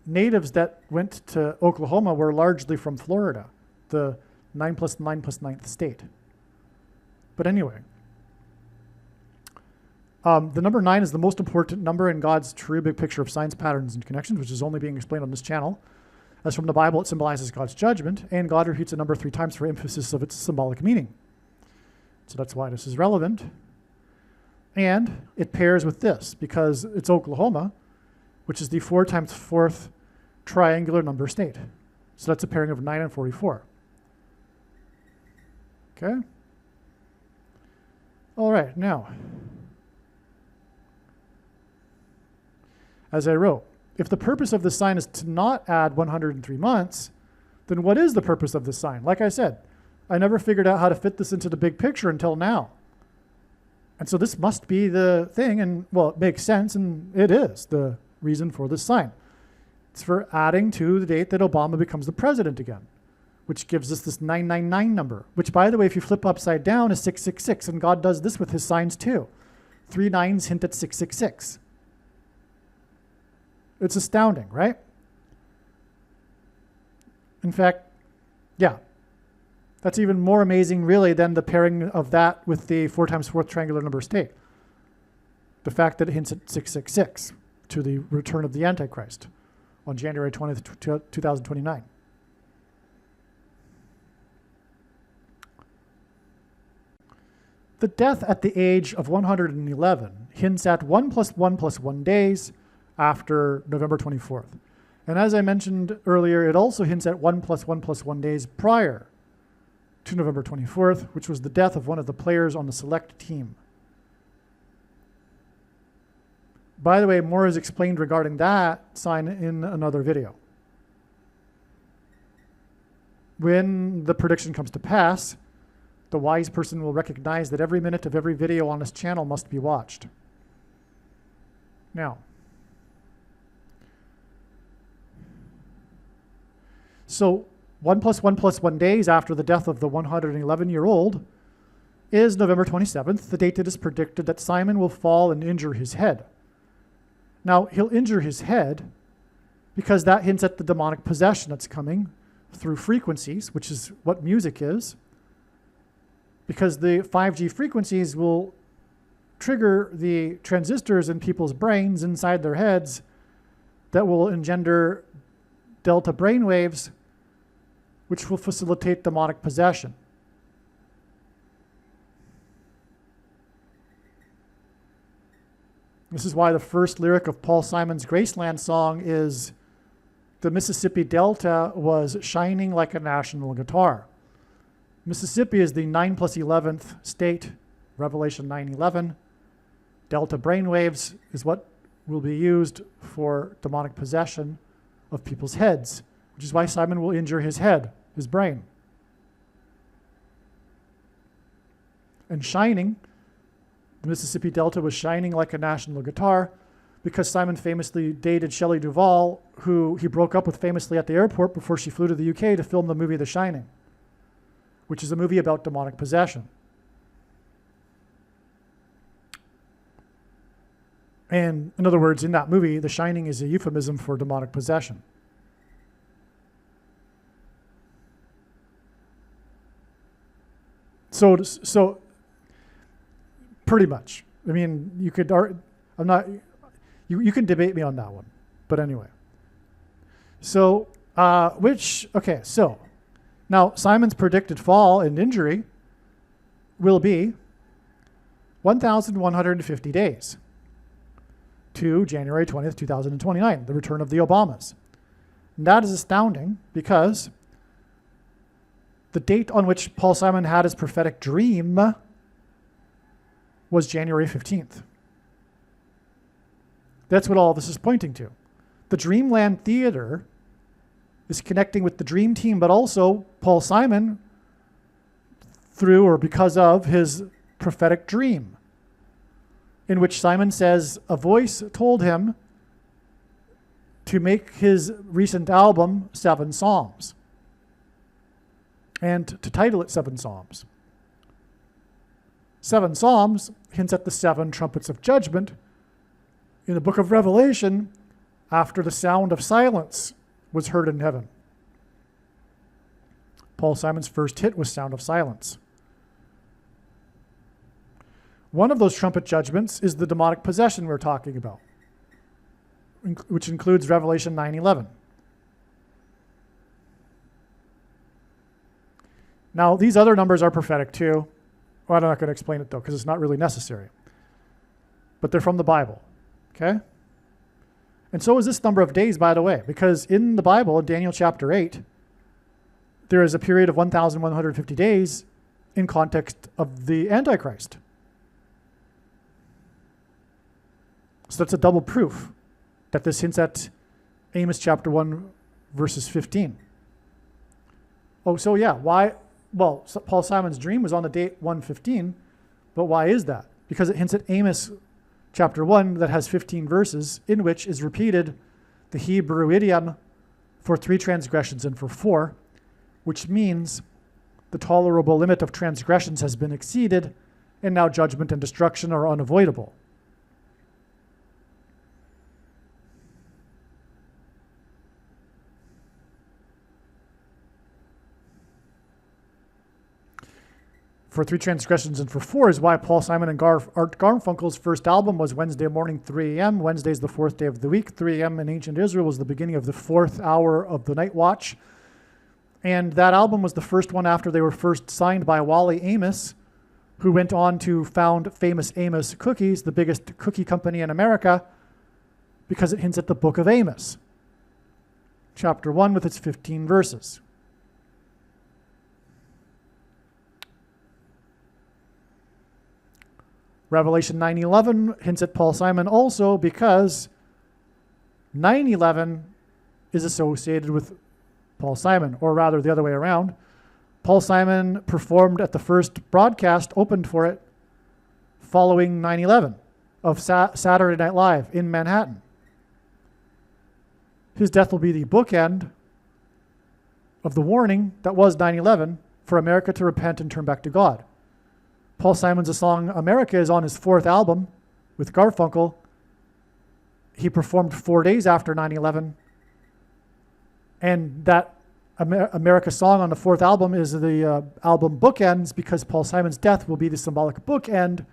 Speaker 1: natives that went to Oklahoma were largely from Florida, the 9 plus 9 plus 9th state. But anyway, the number 9 is the most important number in God's true big picture of signs, patterns, and connections, which is only being explained on this channel. As from the Bible, it symbolizes God's judgment, and God repeats a number 3 times for emphasis of its symbolic meaning. So that's why this is relevant. And it pairs with this, because it's Oklahoma, which is the 4 times 4th triangular number state. So that's a pairing of 9 and 44. Okay? All right, now, as I wrote, if the purpose of the sign is to not add 103 months, then what is the purpose of the sign? Like I said, I never figured out how to fit this into the big picture until now. And so this must be the thing, and well, it makes sense, and it is the reason for this sign. It's for adding to the date that Obama becomes the president again, which gives us this 999 number, which, by the way, if you flip upside down, is 666, and God does this with his signs too. 3 9s hint at 666. It's astounding, right? In fact, yeah, that's even more amazing, really, than the pairing of that with the 4 times 4th triangular number state. The fact that it hints at 666 to the return of the Antichrist on January 20th, 2029. The death at the age of 111 hints at 1 plus 1 plus 1 days after November 24th. And as I mentioned earlier, it also hints at 1 plus 1 plus 1 days prior to November 24th, which was the death of one of the players on the select team. By the way, more is explained regarding that sign in another video. When the prediction comes to pass, the wise person will recognize that every minute of every video on this channel must be watched. Now, so 1 plus 1 plus 1 days after the death of the 111-year-old is November 27th, the date it is predicted that Simon will fall and injure his head. Now, he'll injure his head because that hints at the demonic possession that's coming through frequencies, which is what music is, because the 5G frequencies will trigger the transistors in people's brains inside their heads that will engender delta brainwaves, which will facilitate demonic possession. This is why the first lyric of Paul Simon's Graceland song is, "The Mississippi Delta was shining like a national guitar." Mississippi is the 9 plus 11th state, Revelation 9:11. Delta brainwaves is what will be used for demonic possession of people's heads, which is why Simon will injure his head, his brain. And shining The Mississippi Delta was shining like a national guitar because Simon famously dated Shelley Duvall, who he broke up with famously at the airport before she flew to the UK to film the movie The Shining, which is a movie about demonic possession. And in other words, in that movie, The Shining is a euphemism for demonic possession. So pretty much. I mean, you could, I'm not, you can debate me on that one. But anyway. So, so now Simon's predicted fall and injury will be 1,150 days to January 20th, 2029, the return of the Obamas. And that is astounding because the date on which Paul Simon had his prophetic dream was January 15th. That's what all this is pointing to. The Dreamland Theater is connecting with the Dream Team, but also Paul Simon through or because of his prophetic dream, in which Simon says a voice told him to make his recent album 7 Psalms and to title it 7 Psalms. 7 Psalms hints at the 7 trumpets of judgment in the book of Revelation after the sound of silence was heard in heaven. Paul Simon's first hit was Sound of Silence. One of those trumpet judgments is the demonic possession we're talking about, which includes Revelation 9:11. Now, these other numbers are prophetic too. Well, I'm not going to explain it though, because it's not really necessary. But they're from the Bible, okay? And so is this number of days, by the way, because in the Bible, in Daniel chapter 8, there is a period of 1,150 days in context of the Antichrist. So that's a double proof that this hints at Amos chapter 1, verses 15. Oh, so yeah, why? Well, Paul Simon's dream was on the date 115, but why is that? Because it hints at Amos chapter 1 that has 15 verses, in which is repeated the Hebrew idiom for 3 transgressions and for 4, which means the tolerable limit of transgressions has been exceeded, and now judgment and destruction are unavoidable. For 3 transgressions and for 4 is why Paul Simon and Art Garfunkel's first album was Wednesday morning, 3 a.m. Wednesday's the 4th day of the week. 3 a.m. in ancient Israel was the beginning of the 4th hour of the night watch. And that album was the first one after they were first signed by Wally Amos, who went on to found Famous Amos Cookies, the biggest cookie company in America, because it hints at the book of Amos, chapter 1 with its 15 verses. Revelation 9:11 hints at Paul Simon also because 9/11 is associated with Paul Simon, or rather the other way around. Paul Simon performed at the first broadcast, opened for it, following 9/11 of Saturday Night Live in Manhattan. His death will be the bookend of the warning that was 9/11 for America to repent and turn back to God. Paul Simon's song America is on his 4th album with Garfunkel. He performed 4 days after 9/11. And that America song on the 4th album is the album Bookends, because Paul Simon's death will be the symbolic bookend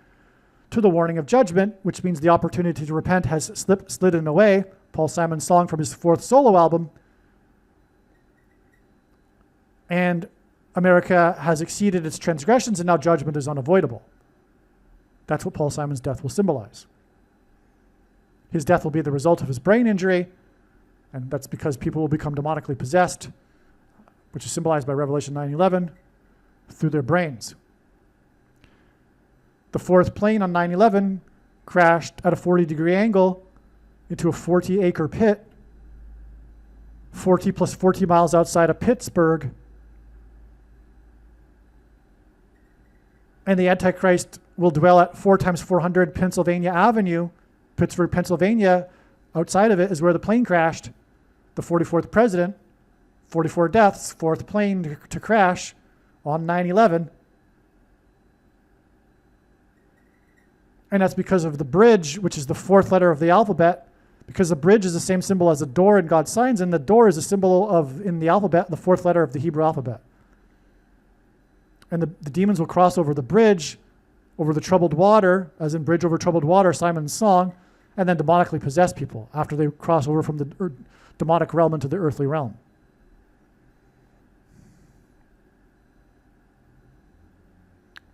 Speaker 1: to the warning of judgment, which means the opportunity to repent has slidden away. Paul Simon's song from his 4th solo album. And America has exceeded its transgressions, and now judgment is unavoidable. That's what Paul Simon's death will symbolize. His death will be the result of his brain injury, and that's because people will become demonically possessed, which is symbolized by Revelation 9:11, through their brains. The 4th plane on 9/11 crashed at a 40-degree angle into a 40-acre pit, 40 plus 40 miles outside of Pittsburgh. And the Antichrist will dwell at 4 times 400 Pennsylvania Avenue, Pittsburgh, Pennsylvania. Outside of it is where the plane crashed. The 44th president, 44 deaths, 4th plane to crash on 9/11. And that's because of the bridge, which is the 4th letter of the alphabet, because the bridge is the same symbol as the door in God's signs, and the door is a symbol of, in the alphabet, the 4th letter of the Hebrew alphabet. And the demons will cross over the bridge, over the troubled water, as in bridge over troubled water, Simon's song, and then demonically possess people after they cross over from the demonic realm into the earthly realm.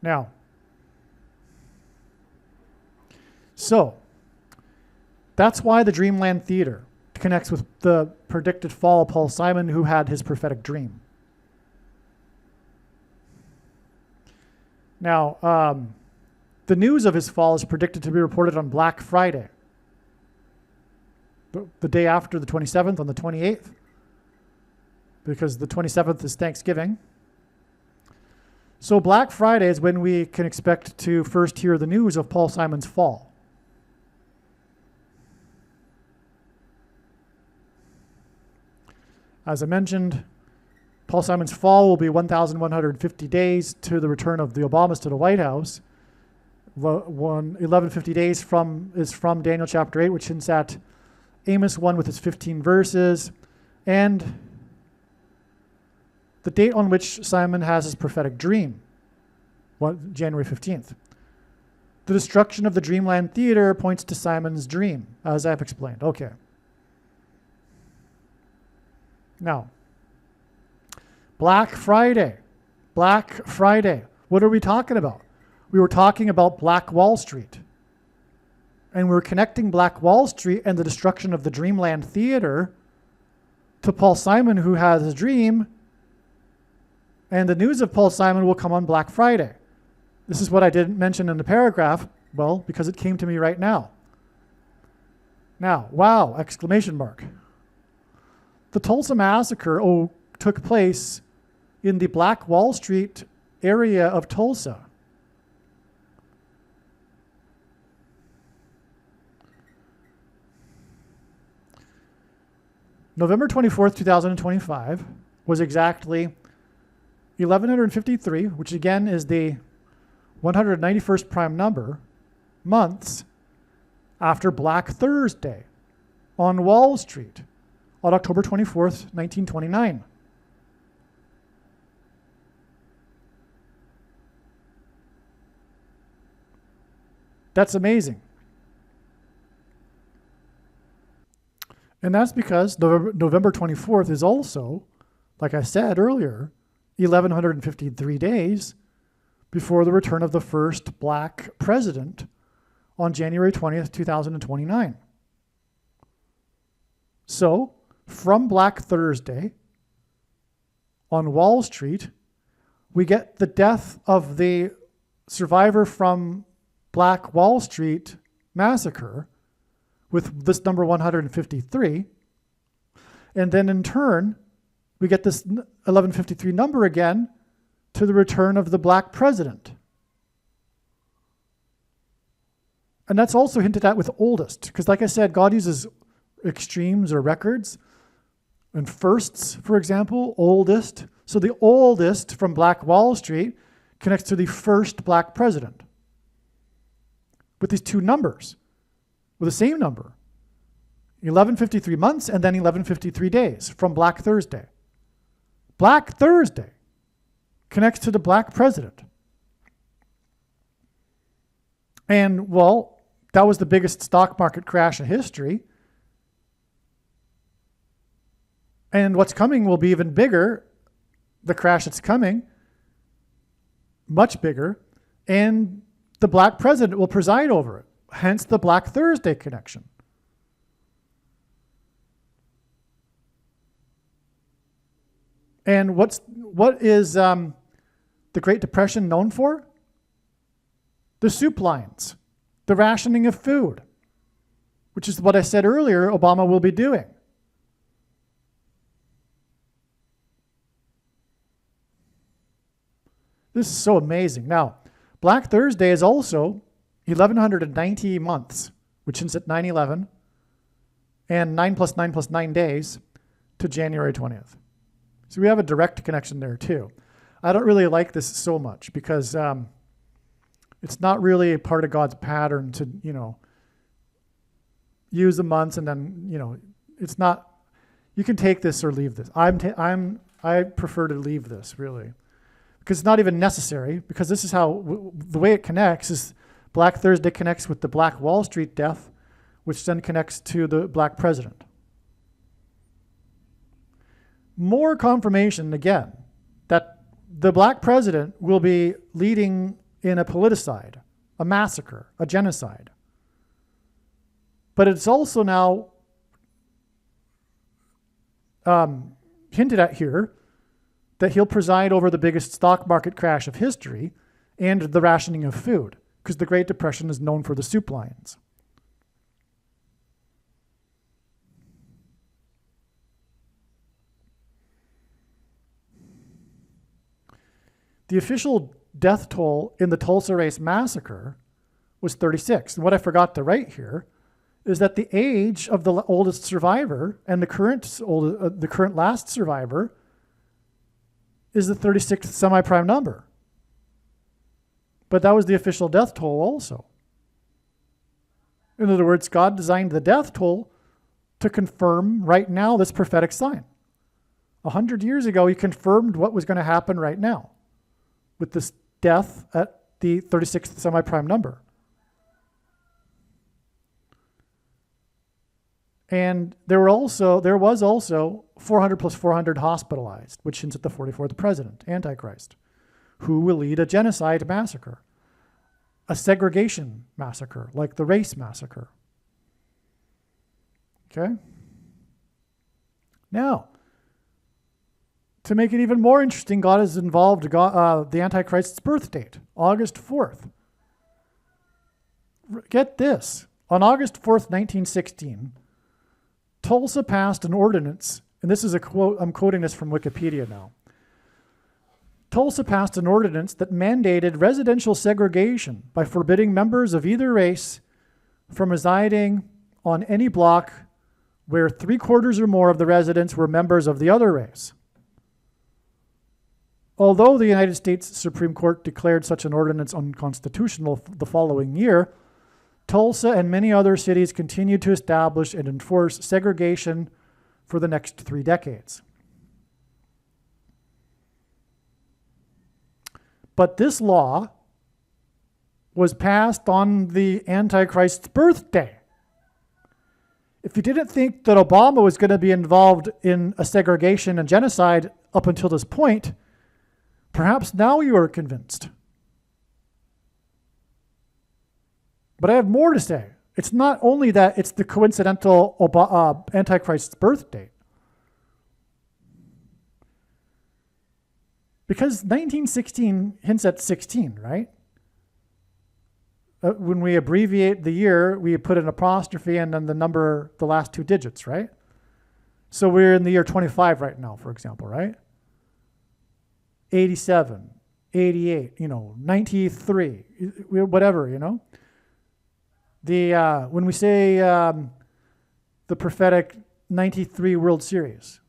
Speaker 1: Now, so that's why the Dreamland Theater connects with the predicted fall of Paul Simon, who had his prophetic dream. Now, the news of his fall is predicted to be reported on Black Friday, the day after the 27th, on the 28th, because the 27th is Thanksgiving. So Black Friday is when we can expect to first hear the news of Paul Simon's fall. As I mentioned, Paul Simon's fall will be 1,150 days to the return of the Obamas to the White House. 1150 days is from Daniel chapter 8, which hints at Amos 1 with its 15 verses, and the date on which Simon has his prophetic dream, January 15th. The destruction of the Dreamland Theater points to Simon's dream, as I've explained. Okay. Now, Black Friday. Black Friday. What are we talking about? We were talking about Black Wall Street. And we were connecting Black Wall Street and the destruction of the Dreamland Theater to Paul Simon, who has a dream. And the news of Paul Simon will come on Black Friday. This is what I didn't mention in the paragraph, well, because it came to me right now. Now, wow, exclamation mark. The Tulsa massacre took place in the Black Wall Street area of Tulsa. November 24th, 2025 was exactly 1153, which again is the 191st prime number, months after Black Thursday on Wall Street on October 24th, 1929. That's amazing. And that's because November 24th is also, like I said earlier, 1153 days before the return of the first black president on January 20th, 2029. So, from Black Thursday on Wall Street, we get the death of the survivor from Black Wall Street massacre with this number 153. And then in turn, we get this 1153 number again to the return of the black president. And that's also hinted at with oldest, because like I said, God uses extremes or records. And firsts, for example, oldest. So the oldest from Black Wall Street connects to the first black president with these two numbers, with the same number. 1153 months and then 1153 days from Black Thursday. Black Thursday connects to the black president. And, well, that was the biggest stock market crash in history. And what's coming will be even bigger. The crash that's coming, much bigger. And the black president will preside over it. Hence the Black Thursday connection. And what is the Great Depression known for? The soup lines, the rationing of food, which is what I said earlier Obama will be doing. This is so amazing. Now, Black Thursday is also 1190 months, which ends at 9/11, and 9 plus 9 plus 9 days to January 20th. So we have a direct connection there too. I don't really like this so much because it's not really a part of God's pattern to, use the months and then, it's not, you can take this or leave this. I prefer to leave this really because it's not even necessary, because this is how, the way it connects is Black Thursday connects with the Black Wall Street death, which then connects to the Black president. More confirmation again that the Black president will be leading in a politicide, a massacre, a genocide. But it's also now hinted at here that he'll preside over the biggest stock market crash of history and the rationing of food, because the Great Depression is known for the soup lions. The official death toll in the Tulsa race massacre was 36. And what I forgot to write here is that the age of the oldest survivor and the current last survivor is the 36th semi-prime number. But that was the official death toll also. In other words, God designed the death toll to confirm right now this prophetic sign. 100 years ago, he confirmed what was going to happen right now with this death at the 36th semi-prime number. And there was also 400 plus 400 hospitalized, which hints at the 44th president, Antichrist, who will lead a genocide massacre, a segregation massacre, like the race massacre. Okay? Now, to make it even more interesting, God has involved the Antichrist's birth date, August 4th. Get this. On August 4th, 1916, Tulsa passed an ordinance, and this is a quote, I'm quoting this from Wikipedia now. Tulsa passed an ordinance that mandated residential segregation by forbidding members of either race from residing on any block where 3/4 or more of the residents were members of the other race. Although the United States Supreme Court declared such an ordinance unconstitutional the following year, Tulsa and many other cities continued to establish and enforce segregation for the next 3 decades. But this law was passed on the Antichrist's birthday. If you didn't think that Obama was going to be involved in a segregation and genocide up until this point, perhaps now you are convinced. But I have more to say. It's not only that it's the coincidental Antichrist's birth date. Because 1916 hints at 16, right? When we abbreviate the year, we put an apostrophe and then the number, the last 2 digits, right? So we're in the year 25 right now, for example, right? 87, 88, 93, whatever, When we say the prophetic 93 World Series,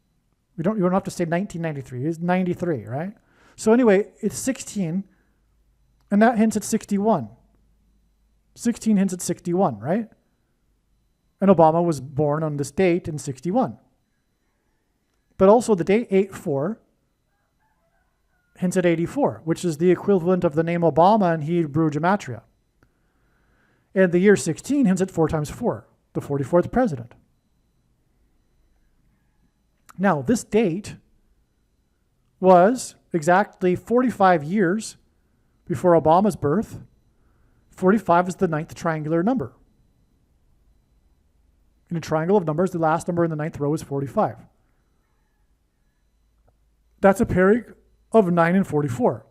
Speaker 1: you don't have to say 1993. It's 93, right? So anyway, it's 16, and that hints at 61. 16 hints at 61, right? And Obama was born on this date in 61. But also the date 8/4 hints at 84, which is the equivalent of the name Obama in Hebrew gematria. And the year 16 hints at 4 times 4, the 44th president. Now, this date was exactly 45 years before Obama's birth. 45 is the 9th triangular number. In a triangle of numbers, the last number in the 9th row is 45. That's a pairing of 9 and 44,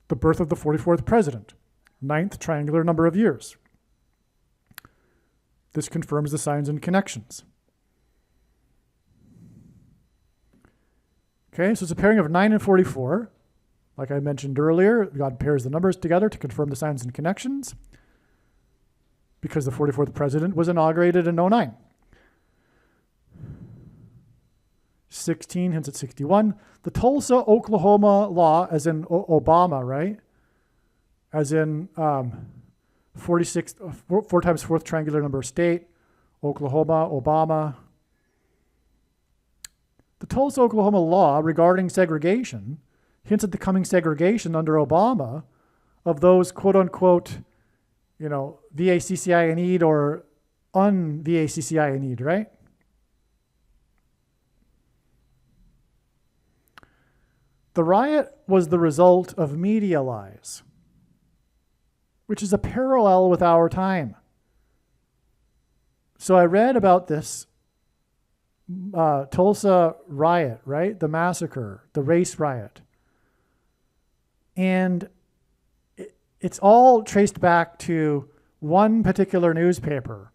Speaker 1: the birth of the 44th president, 9th triangular number of years. This confirms the signs and connections. Okay, so it's a pairing of 9 and 44. Like I mentioned earlier, God pairs the numbers together to confirm the signs and connections because the 44th president was inaugurated in 09. 16 hints at 61. The Tulsa, Oklahoma law, as in Obama, right? As in 46, 4 times fourth triangular number of state, Oklahoma, Obama. The Tulsa, Oklahoma law regarding segregation hints at the coming segregation under Obama of those quote unquote, VACCI-ed or un-VACCI-ed, right? The riot was the result of media lies, which is a parallel with our time. So I read about this Tulsa riot, right? The massacre, the race riot. And it's all traced back to one particular newspaper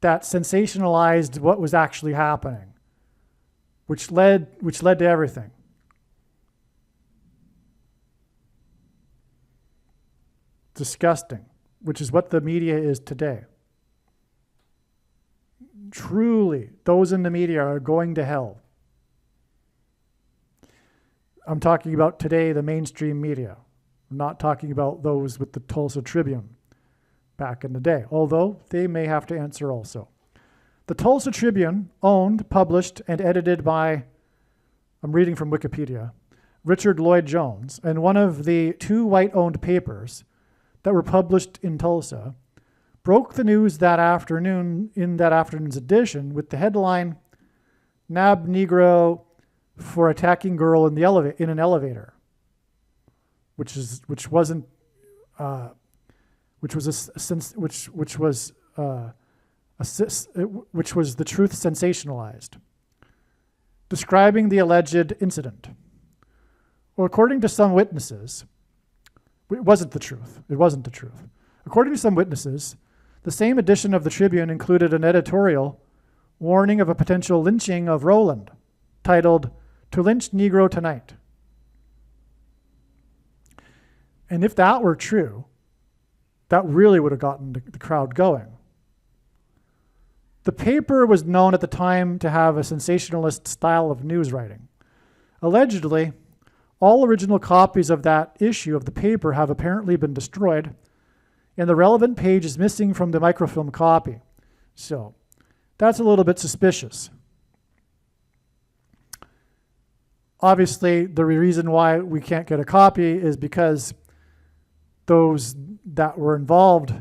Speaker 1: that sensationalized what was actually happening, which led to everything. Disgusting, which is what the media is today. Truly, those in the media are going to hell. I'm talking about today, the mainstream media. I'm not talking about those with the Tulsa Tribune back in the day, although they may have to answer also. The Tulsa Tribune, owned, published, and edited by, I'm reading from Wikipedia, Richard Lloyd Jones, and one of the 2 white-owned papers that were published in Tulsa, broke the news that afternoon in that afternoon's edition with the headline, "Nab Negro for attacking girl in an elevator," which was the truth sensationalized, describing the alleged incident. Well, according to some witnesses, it wasn't the truth. According to some witnesses, the same edition of the Tribune included an editorial warning of a potential lynching of Rowland, titled, "To Lynch Negro Tonight." And if that were true, that really would have gotten the crowd going. The paper was known at the time to have a sensationalist style of news writing. Allegedly, all original copies of that issue of the paper have apparently been destroyed, and the relevant page is missing from the microfilm copy. So that's a little bit suspicious. Obviously, the reason why we can't get a copy is because those that were involved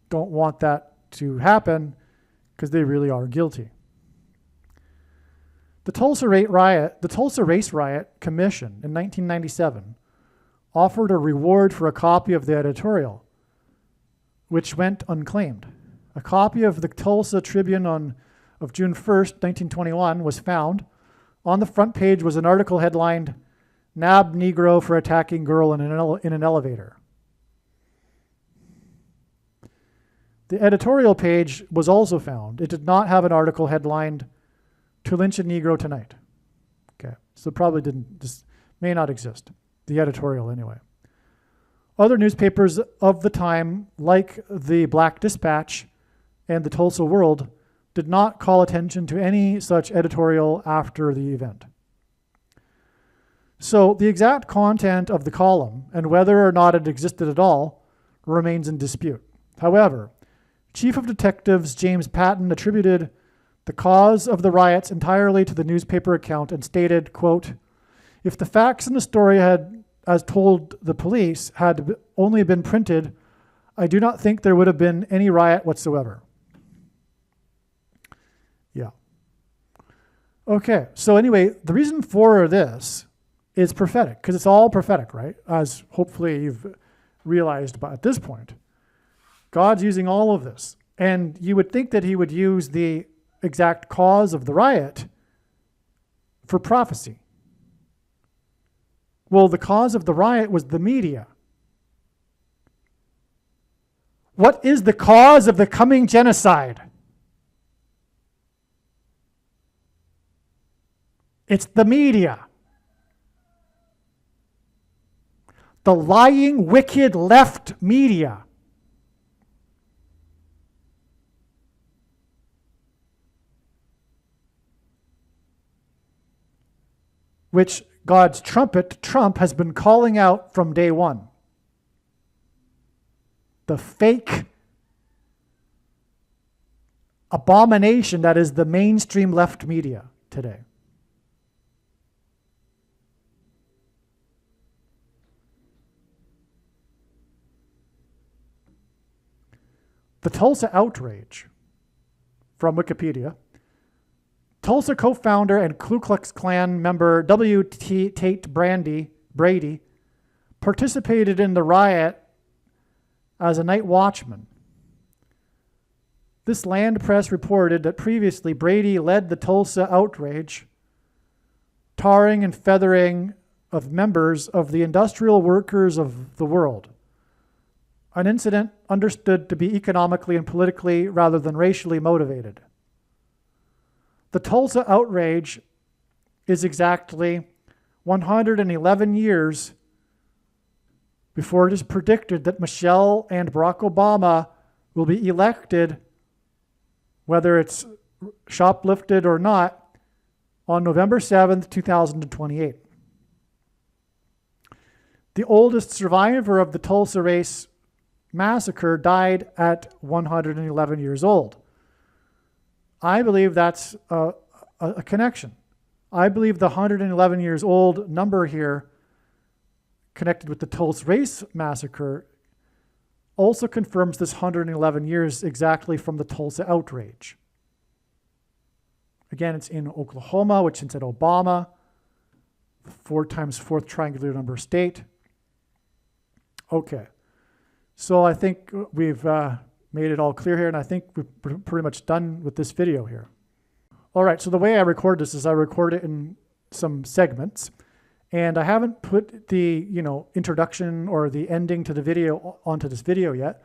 Speaker 1: don't want that to happen because they really are guilty. The Tulsa Race Riot Commission in 1997 offered a reward for a copy of the editorial, which went unclaimed. A copy of the Tulsa Tribune of June 1st, 1921 was found. On the front page was an article headlined, "Nab Negro for attacking girl in an elevator." The editorial page was also found. It did not have an article headlined, "To Lynch a Negro Tonight." Okay, so probably may not exist. The editorial anyway. Other newspapers of the time, like the Black Dispatch and the Tulsa World, did not call attention to any such editorial after the event. So the exact content of the column and whether or not it existed at all remains in dispute. However, Chief of Detectives James Patton attributed the cause of the riots entirely to the newspaper account and stated, quote, "If the facts in the story had, as told the police, had only been printed, I do not think there would have been any riot whatsoever." Yeah. Okay, so anyway, the reason for this is prophetic, because it's all prophetic, right? As hopefully you've realized at this point. God's using all of this. And you would think that he would use the exact cause of the riot for prophecy. Well, the cause of the riot was the media. What is the cause of the coming genocide? It's the media. The lying, wicked left media. Which God's trumpet, Trump, has been calling out from day one. The fake abomination that is the mainstream left media today. The Tulsa outrage, from Wikipedia. Tulsa co-founder and Ku Klux Klan member W.T. Tate Brady participated in the riot as a night watchman. This land press reported that previously Brady led the Tulsa outrage, tarring and feathering of members of the industrial workers of the world. An incident understood to be economically and politically rather than racially motivated. The Tulsa outrage is exactly 111 years before it is predicted that Michelle and Barack Obama will be elected, whether it's shoplifted or not, on November 7th, 2028. The oldest survivor of the Tulsa race massacre died at 111 years old. I believe that's a connection. I believe the 111 years old number here, connected with the Tulsa race massacre, also confirms this 111 years exactly from the Tulsa outrage. Again, it's in Oklahoma, which hints at Obama, 4 times 4th triangular number state. Okay. So I think we've made it all clear here, and I think we're pretty much done with this video here. All right, so the way I record this is I record it in some segments, and I haven't put the introduction or the ending to the video onto this video yet,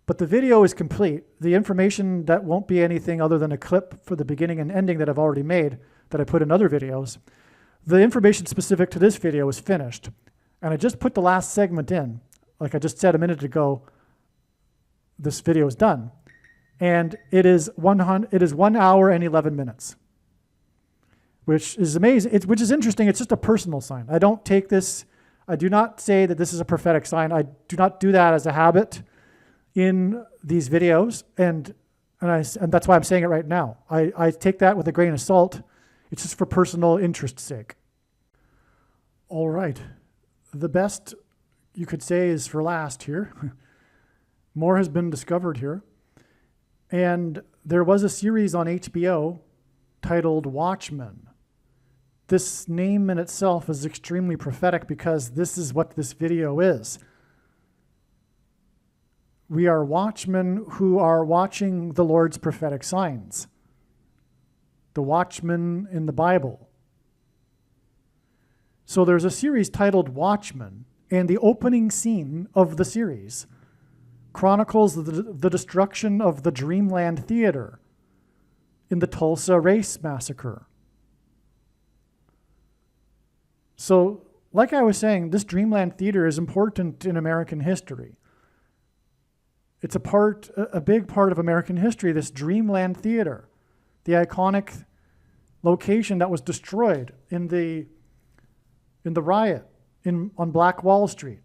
Speaker 1: but the video is complete. The information that won't be anything other than a clip for the beginning and ending that I've already made that I put in other videos. The information specific to this video is finished, and I just put the last segment in. Like I just said a minute ago, this video is done. And it is 1 hour and 11 minutes, which is amazing. Which is interesting. It's just a personal sign. I don't take this, I do not say that this is a prophetic sign. I do not do that as a habit in these videos. And that's why I'm saying it right now. I take that with a grain of salt. It's just for personal interest's sake. All right. The best you could say is for last here. More has been discovered here. And there was a series on HBO titled Watchmen. This name in itself is extremely prophetic because this is what this video is. We are watchmen who are watching the Lord's prophetic signs. The watchmen in the Bible. So there's a series titled Watchmen, and the opening scene of the series chronicles the destruction of the Dreamland Theater in the Tulsa race massacre. So, like I was saying, this Dreamland Theater is important in American history. It's a big part of American history, this Dreamland Theater, the iconic location that was destroyed in the riot on Black Wall Street.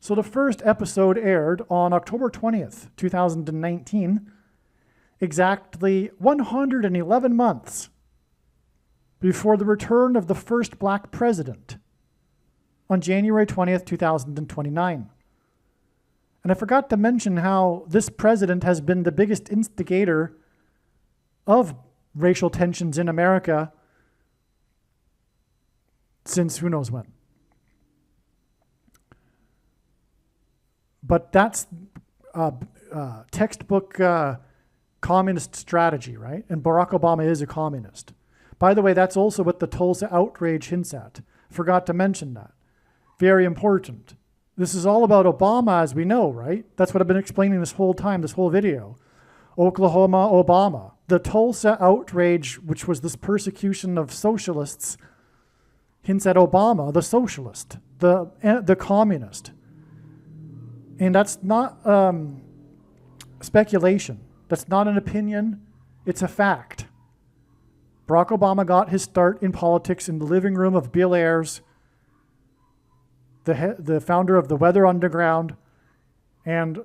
Speaker 1: So the first episode aired on October 20th, 2019, exactly 111 months before the return of the first black president on January 20th, 2029. And I forgot to mention how this president has been the biggest instigator of racial tensions in America since who knows when. But that's textbook communist strategy, right? And Barack Obama is a communist. By the way, that's also what the Tulsa outrage hints at. Forgot to mention that. Very important. This is all about Obama, as we know, right? That's what I've been explaining this whole time, this whole video. Oklahoma, Obama. The Tulsa outrage, which was this persecution of socialists, hints at Obama, the socialist, the communist. And that's not speculation. That's not an opinion. It's a fact. Barack Obama got his start in politics in the living room of Bill Ayers, the founder of the Weather Underground, and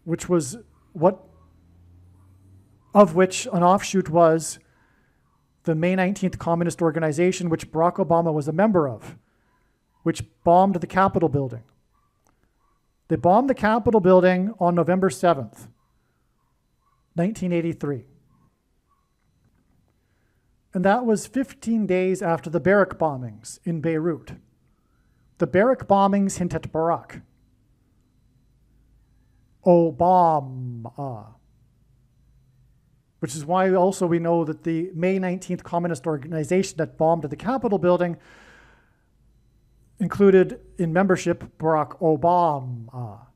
Speaker 1: which an offshoot was the May 19th Communist Organization, which Barack Obama was a member of, which bombed the Capitol building. They bombed the Capitol building on November 7th, 1983. And that was 15 days after the barrack bombings in Beirut. The barrack bombings hint at Barack Obama. Which is why also we know that the May 19th Communist Organization that bombed the Capitol building included in membership Barack Obama.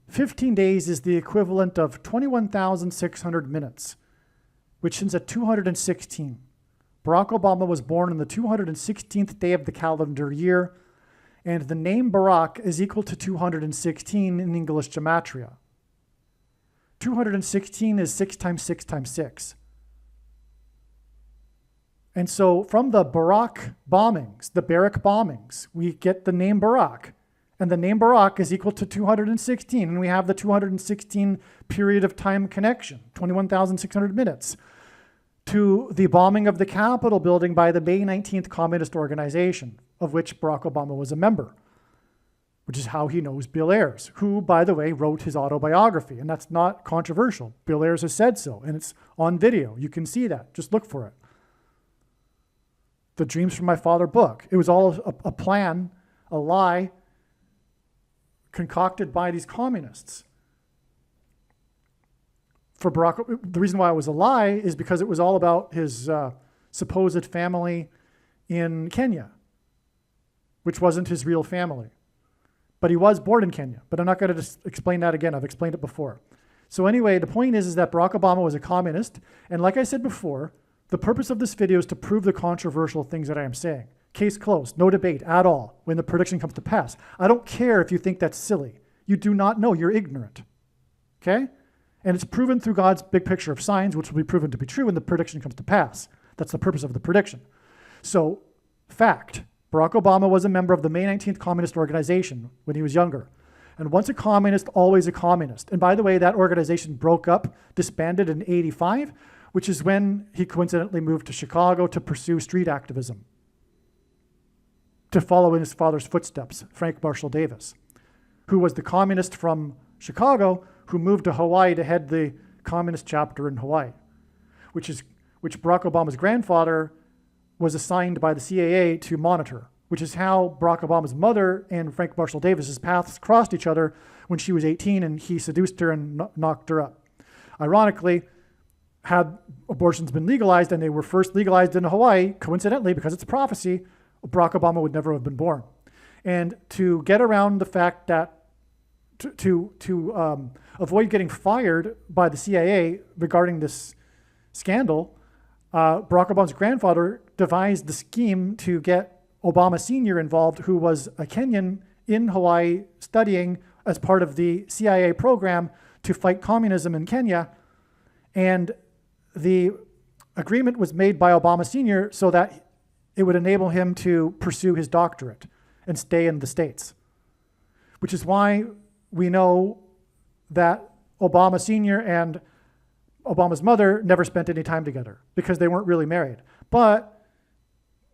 Speaker 1: 15 days is the equivalent of 21,600 minutes, which ends at 216. Barack Obama was born on the 216th day of the calendar year, and the name Barack is equal to 216 in English gematria. 216 is 6 times 6 times 6. And so from the barrack bombings, we get the name Barack. And the name Barack is equal to 216. And we have the 216 period of time connection, 21,600 minutes, to the bombing of the Capitol building by the May 19th Communist Organization, of which Barack Obama was a member, which is how he knows Bill Ayers, who, by the way, wrote his autobiography. And that's not controversial. Bill Ayers has said so, and it's on video. You can see that. Just look for it. The Dreams from My Father book. It was all a plan, a lie, concocted by these communists. For Barack, the reason why it was a lie is because it was all about his supposed family in Kenya, which wasn't his real family. But he was born in Kenya. But I'm not going to explain that again. I've explained it before. So anyway, the point is that Barack Obama was a communist. And like I said before, the purpose of this video is to prove the controversial things that I am saying. Case closed. No debate at all when the prediction comes to pass. I don't care if you think that's silly. You do not know. You're ignorant. Okay? And it's proven through God's big picture of signs, which will be proven to be true when the prediction comes to pass. That's the purpose of the prediction. So, fact. Barack Obama was a member of the May 19th Communist Organization when he was younger. And once a communist, always a communist. And by the way, that organization broke up, disbanded in 85, which is when he coincidentally moved to Chicago to pursue street activism, to follow in his father's footsteps, Frank Marshall Davis, who was the communist from Chicago who moved to Hawaii to head the communist chapter in Hawaii, which Barack Obama's grandfather was assigned by the CAA to monitor, which is how Barack Obama's mother and Frank Marshall Davis's paths crossed each other when she was 18 and he seduced her and knocked her up. Ironically, had abortions been legalized, and they were first legalized in Hawaii, coincidentally, because it's prophecy, Barack Obama would never have been born. And to get around the fact that, to avoid getting fired by the CIA regarding this scandal, Barack Obama's grandfather devised the scheme to get Obama Sr. involved, who was a Kenyan in Hawaii studying as part of the CIA program to fight communism in Kenya. And the agreement was made by Obama Sr. so that it would enable him to pursue his doctorate and stay in the States, which is why we know that Obama Sr. and Obama's mother never spent any time together because they weren't really married. But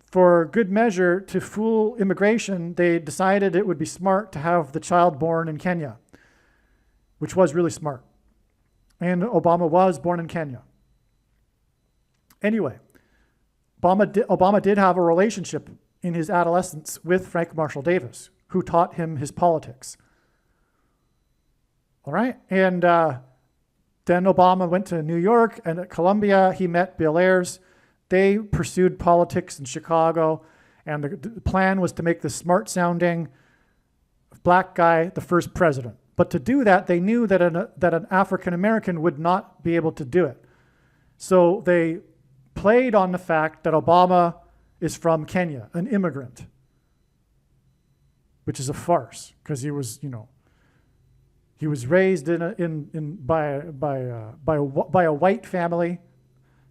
Speaker 1: for good measure, to fool immigration, they decided it would be smart to have the child born in Kenya, which was really smart. And Obama was born in Kenya. Anyway, Obama did have a relationship in his adolescence with Frank Marshall Davis, who taught him his politics. All right? And then Obama went to New York, and at Columbia, he met Bill Ayers. They pursued politics in Chicago, and the plan was to make the smart-sounding black guy the first president. But to do that, they knew that an African-American would not be able to do it. So they played on the fact that Obama is from Kenya, an immigrant. which is a farce because he was raised by a white family,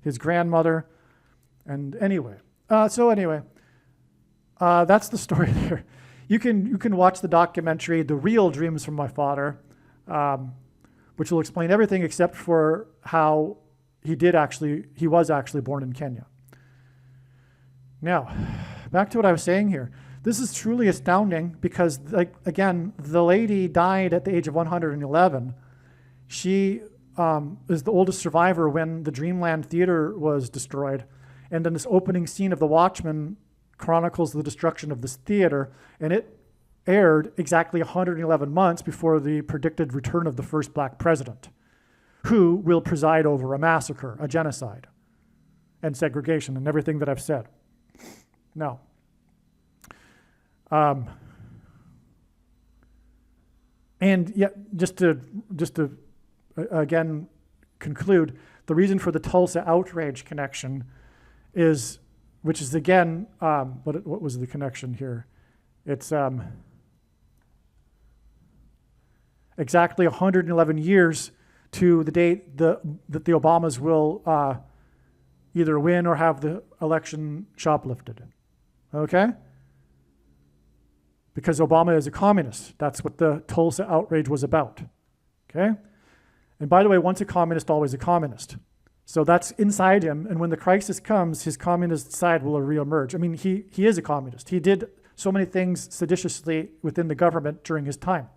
Speaker 1: his grandmother, and anyway. That's the story there. You can watch the documentary, The Real Dreams from My Father, which will explain everything except for how he was actually born in Kenya. Now, back to what I was saying here. This is truly astounding because, again, the lady died at the age of 111. She is the oldest survivor when the Dreamland Theater was destroyed. And then this opening scene of The Watchmen chronicles the destruction of this theater, and it aired exactly 111 months before the predicted return of the first black president, who will preside over a massacre, a genocide, and segregation, and everything that I've said. Now, and yet, just to again conclude, the reason for the Tulsa outrage connection is, which is again, what was the connection here? It's exactly 111 years to the date that the Obamas will either win or have the election shoplifted. Okay? Because Obama is a communist. That's what the Tulsa outrage was about. Okay? And by the way, once a communist, always a communist. So that's inside him, and when the crisis comes, his communist side will reemerge. I mean, he is a communist. He did so many things seditiously within the government during his time.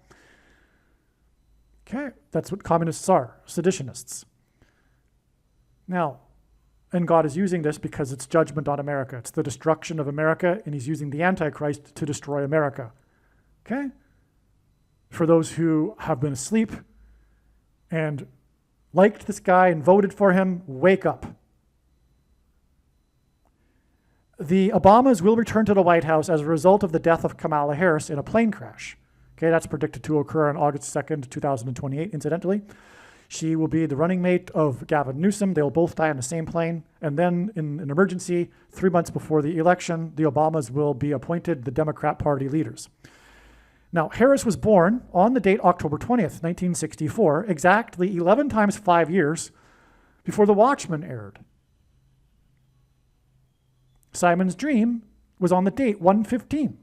Speaker 1: Okay, that's what communists are, seditionists. Now, and God is using this because it's judgment on America. It's the destruction of America, and he's using the Antichrist to destroy America. Okay? For those who have been asleep and liked this guy and voted for him, wake up. The Obamas will return to the White House as a result of the death of Kamala Harris in a plane crash. Okay, that's predicted to occur on August 2nd, 2028, incidentally. She will be the running mate of Gavin Newsom. They'll both die on the same plane. And then in an emergency, 3 months before the election, the Obamas will be appointed the Democrat Party leaders. Now, Harris was born on the date October 20th, 1964, exactly 11 times 5 years before The Watchmen aired. Simon's Dream was on the date 115,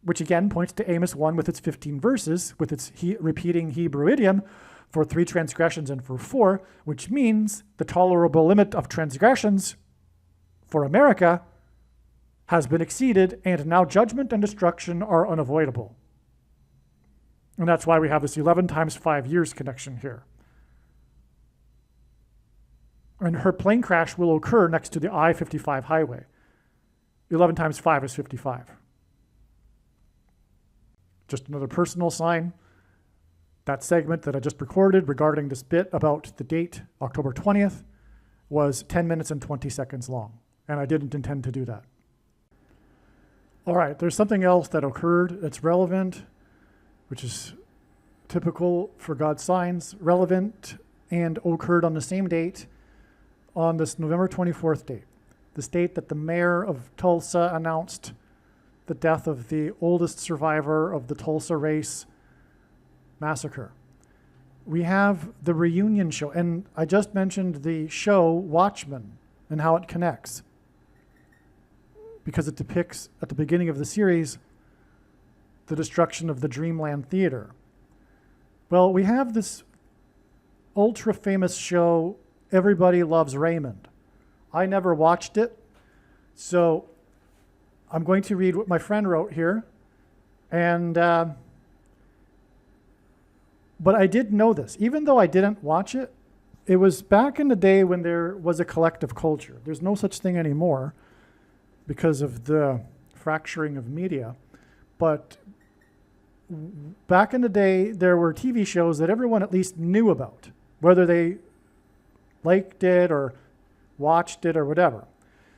Speaker 1: which again points to Amos 1 with its 15 verses, with its repeating Hebrew idiom for 3 transgressions and for 4, which means the tolerable limit of transgressions for America has been exceeded, and now judgment and destruction are unavoidable. And that's why we have this 11 times 5 years connection here. And her plane crash will occur next to the I-55 highway. 11 times 5 is 55. Just another personal sign. That segment that I just recorded regarding this bit about the date, October 20th, was 10 minutes and 20 seconds long. And I didn't intend to do that. All right, there's something else that occurred that's relevant, which is typical for God's signs, relevant and occurred on the same date, on this November 24th date, this date that the mayor of Tulsa announced the death of the oldest survivor of the Tulsa race massacre. We have the reunion show, and I just mentioned the show Watchmen and how it connects, because it depicts at the beginning of the series the destruction of the Dreamland Theater. Well, we have this ultra famous show, Everybody Loves Raymond. I never watched it, so I'm going to read what my friend wrote here. And but I did know this. Even though I didn't watch it, it was back in the day when there was a collective culture. There's no such thing anymore because of the fracturing of media. But back in the day, there were TV shows that everyone at least knew about, whether they liked it or watched it or whatever.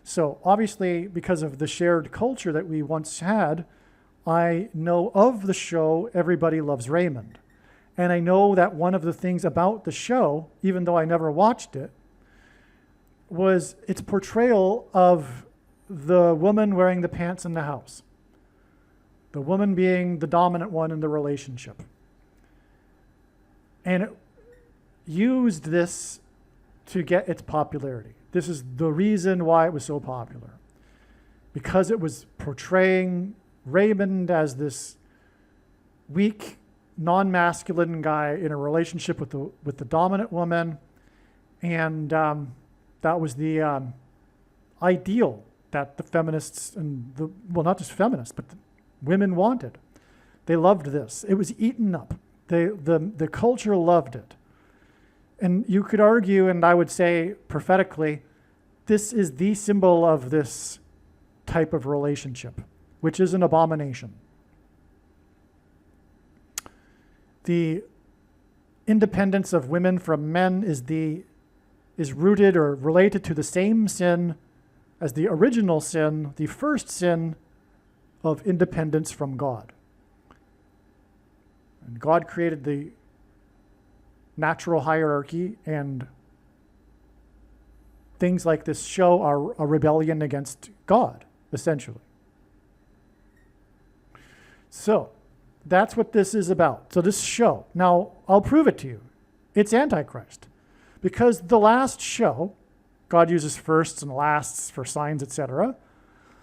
Speaker 1: So obviously, because of the shared culture that we once had, I know of the show Everybody Loves Raymond. And I know that one of the things about the show, even though I never watched it, was its portrayal of the woman wearing the pants in the house. the woman being the dominant one in the relationship. And it used this to get its popularity. This is the reason why it was so popular. Because it was portraying Raymond as this weak, non-masculine guy in a relationship with the dominant woman. And that was the ideal that the feminists and well, not just feminists, but the women wanted. They loved this. It was eaten up. The culture loved it. And you could argue, and I would say prophetically, this is the symbol of this type of relationship, which is an abomination. The independence of women from men is rooted or related to the same sin as the original sin, the first sin of independence from God. And God created the natural hierarchy, and things like this show are a rebellion against God, essentially. So that's what this is about. So this show, now I'll prove it to you. It's Antichrist. Because the last show, God uses firsts and lasts for signs, etc.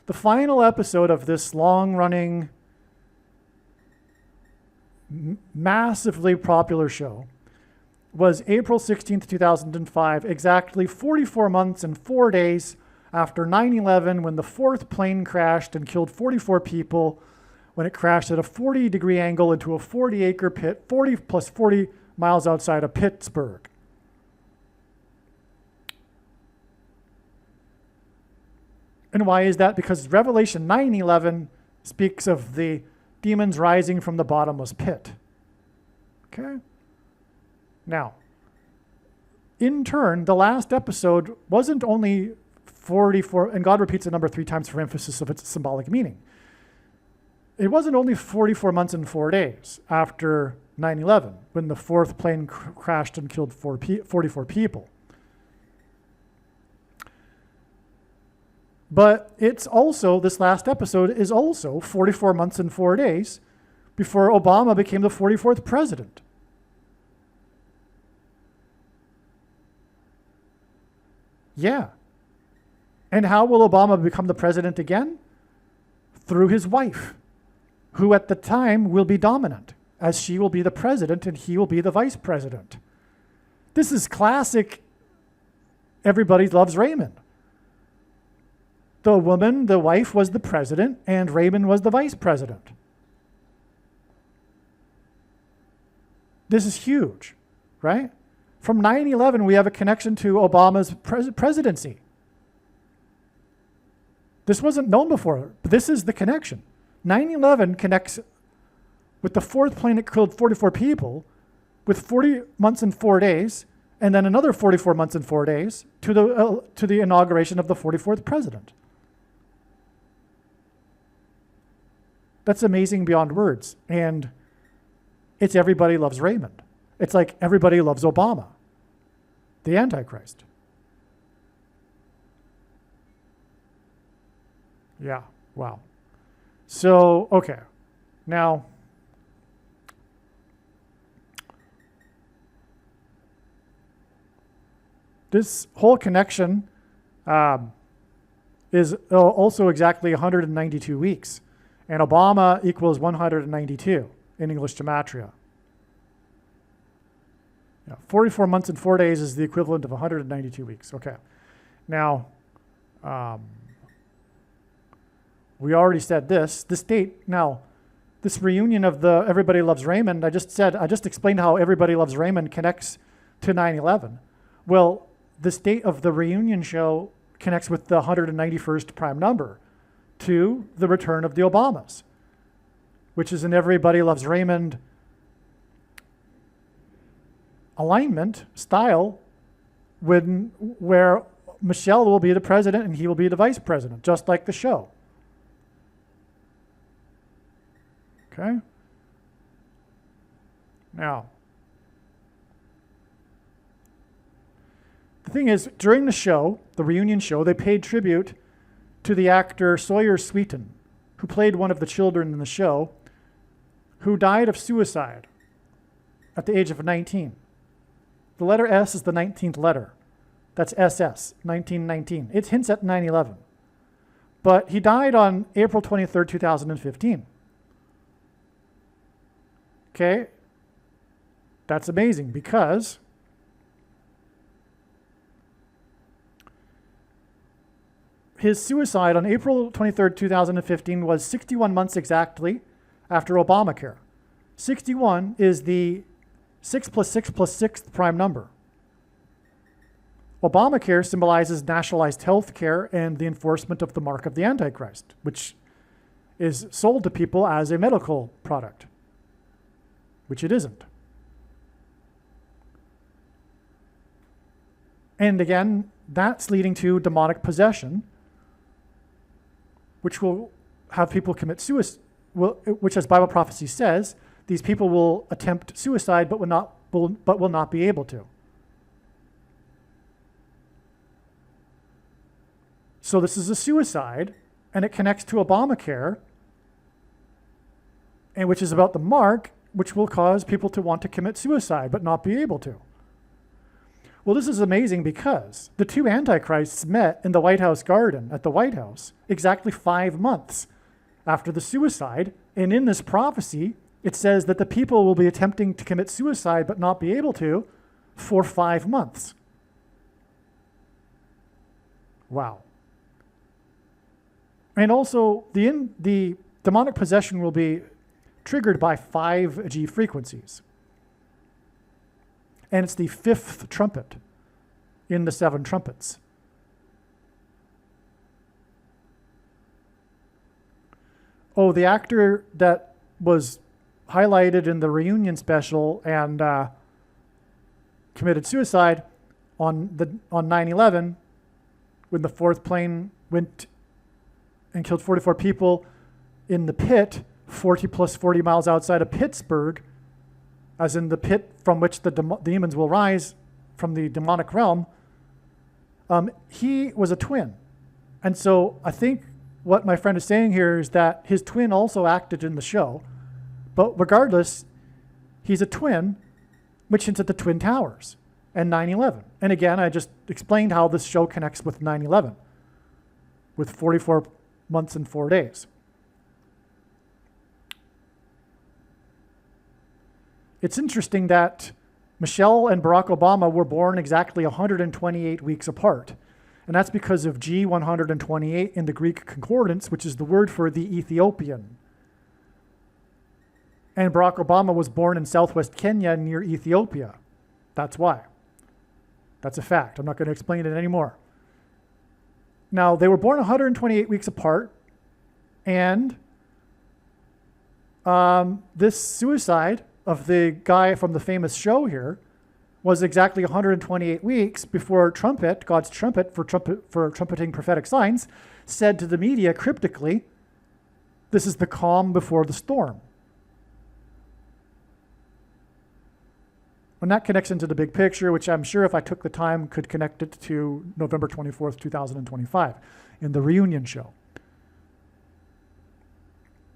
Speaker 1: The final episode of this long-running, massively popular show was April 16th, 2005, exactly 44 months and 4 days after 9/11, when the fourth plane crashed and killed 44 people, when it crashed at a 40-degree angle into a 40-acre pit, 40 plus 40 miles outside of Pittsburgh. And why is that? Because Revelation 9:11 speaks of the demons rising from the bottomless pit. Okay? Now, in turn, the last episode wasn't only 44, and God repeats the number 3 times for emphasis of its symbolic meaning. It wasn't only 44 months and 4 days after 9/11, when the fourth plane crashed and killed 44 people. But it's also, this last episode is also 44 months and 4 days before Obama became the 44th president. Yeah. And how will Obama become the president again? Through his wife, who at the time will be dominant, as she will be the president and he will be the vice president. This is classic Everybody Loves Raymond. The woman, the wife, was the president, and Raymond was the vice president. This is huge, right? From 9/11, we have a connection to Obama's presidency. This wasn't known before, but this is the connection. 9/11 connects with the fourth plane that killed 44 people with 40 months and 4 days, and then another 44 months and 4 days to the inauguration of the 44th president. That's amazing beyond words. And it's Everybody Loves Raymond. It's like Everybody Loves Obama, the Antichrist. Yeah, wow. So, okay. Now, this whole connection is also exactly 192 weeks. And Obama equals 192 in English gematria. Yeah, 44 months and 4 days is the equivalent of 192 weeks. Okay. Now, we already said this. This date, now, this reunion of the Everybody Loves Raymond, I just explained how Everybody Loves Raymond connects to 9/11. Well, this date of the reunion show connects with the 191st prime number, to the return of the Obamas, which is an Everybody Loves Raymond alignment style, where Michelle will be the president and he will be the vice president, just like the show. Okay? Now, the thing is, during the show, the reunion show, they paid tribute to the actor Sawyer Sweeten, who played one of the children in the show, who died of suicide at the age of 19. The letter S is the 19th letter. That's SS, 1919. It hints at 9/11. But he died on April 23rd, 2015. Okay? That's amazing because his suicide on April 23rd, 2015 was 61 months exactly after Obamacare. 61 is the 6 plus 6 plus 6th prime number. Obamacare symbolizes nationalized health care and the enforcement of the mark of the Antichrist, which is sold to people as a medical product, which it isn't. And again, that's leading to demonic possession, which will have people commit suicide, which, as Bible prophecy says, these people will attempt suicide but will not be able to. So this is a suicide, and it connects to Obamacare, and which is about the mark, which will cause people to want to commit suicide but not be able to. Well, this is amazing because the two antichrists met in the White House garden at the White House exactly 5 months after the suicide. And in this prophecy, it says that the people will be attempting to commit suicide but not be able to for 5 months. Wow. And also, the demonic possession will be triggered by 5G frequencies. And it's the 5th trumpet in the 7 trumpets. Oh, the actor that was highlighted in the reunion special and committed suicide on 9/11 when the 4th plane went and killed 44 people in the pit 40 plus 40 miles outside of Pittsburgh, as in the pit from which the demons will rise from the demonic realm. He was a twin. And so I think what my friend is saying here is that his twin also acted in the show. But regardless, he's a twin, which hints at the Twin Towers and 9/11. And again, I just explained how this show connects with 9/11, with 44 months and 4 days. It's interesting that Michelle and Barack Obama were born exactly 128 weeks apart. And that's because of G128 in the Greek concordance, which is the word for the Ethiopian. And Barack Obama was born in southwest Kenya near Ethiopia. That's why. That's a fact. I'm not going to explain it anymore. Now, they were born 128 weeks apart, and this suicide of the guy from the famous show here was exactly 128 weeks before trumpet, God's trumpet for trumpeting prophetic signs, said to the media cryptically, "This is the calm before the storm." And that connects into the big picture, which I'm sure if I took the time could connect it to November 24th, 2025 in the reunion show.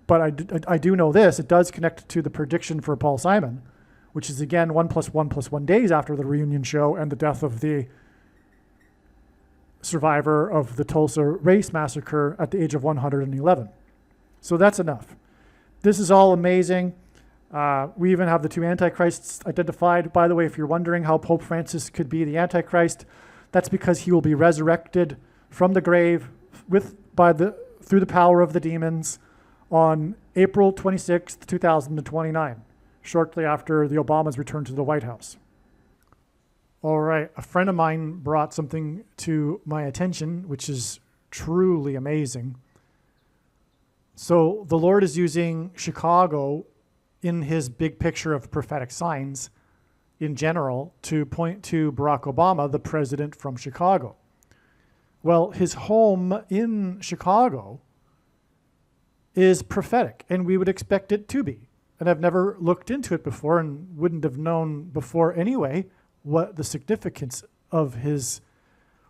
Speaker 1: But I do know this, it does connect to the prediction for Paul Simon, which is again 1 + 1 + 1 days after the reunion show and the death of the survivor of the Tulsa race massacre at the age of 111. So that's enough. This is all amazing. We even have the two antichrists identified. By the way, if you're wondering how Pope Francis could be the antichrist, that's because he will be resurrected from the grave through the power of the demons on April 26th, 2029, shortly after the Obamas return to the White House. All right, a friend of mine brought something to my attention, which is truly amazing. So the Lord is using Chicago in his big picture of prophetic signs in general to point to Barack Obama, the president from Chicago. Well, his home in Chicago is prophetic, and we would expect it to be. And I've never looked into it before and wouldn't have known before anyway what the significance of his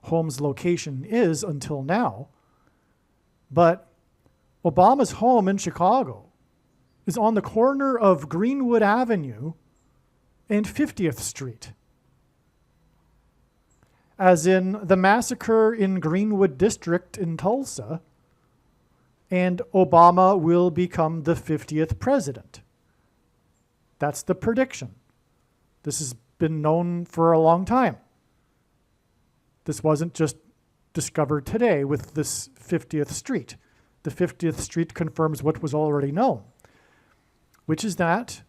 Speaker 1: home's location is until now. But Obama's home in Chicago is on the corner of Greenwood Avenue and 50th Street. As in the massacre in Greenwood District in Tulsa, and Obama will become the 50th president. That's the prediction. This has been known for a long time. This wasn't just discovered today with this 50th Street. The 50th Street confirms what was already known, which is that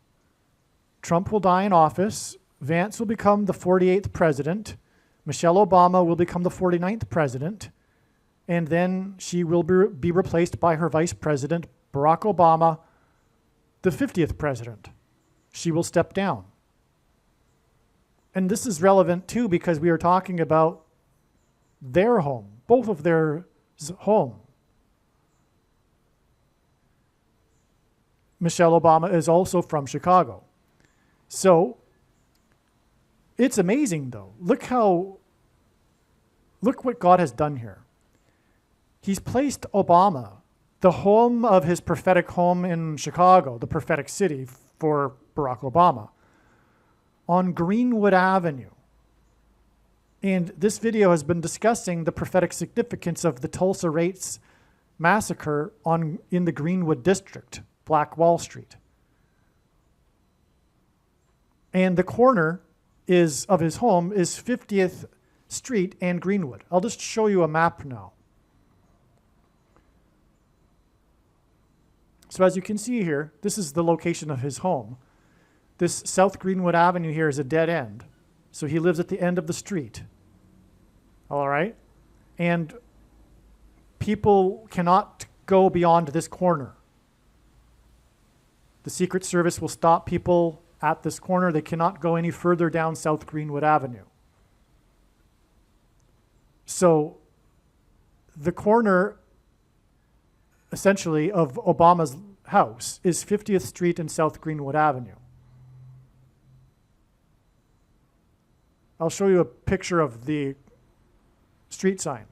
Speaker 1: Trump will die in office, Vance will become the 48th president, Michelle Obama will become the 49th president, and then she will be replaced by her vice president, Barack Obama, the 50th president. She will step down. And this is relevant too because we are talking about their home, both of their home. Michelle Obama is also from Chicago. So it's amazing though. Look what God has done here. He's placed Obama, the home of his prophetic home in Chicago, the prophetic city for Barack Obama, on Greenwood Avenue. And this video has been discussing the prophetic significance of the Tulsa Race massacre in the Greenwood District, Black Wall Street. And the corner of his home is 50th Street and Greenwood. I'll just show you a map now. So as you can see here, this is the location of his home. This South Greenwood Avenue here is a dead end. So he lives at the end of the street. All right? And people cannot go beyond this corner. The Secret Service will stop people at this corner. They cannot go any further down South Greenwood Avenue. So the corner essentially of Obama's house is 50th Street and South Greenwood Avenue. I'll show you a picture of the street sign.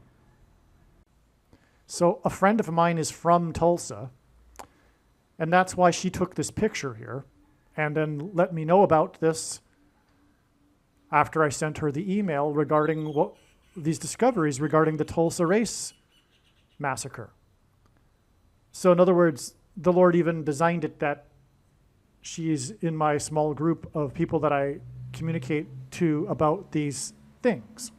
Speaker 1: So a friend of mine is from Tulsa, and that's why she took this picture here and then let me know about this after I sent her the email regarding these discoveries regarding the Tulsa Race massacre. So in other words, the Lord even designed it that she's in my small group of people that I communicate to about these things.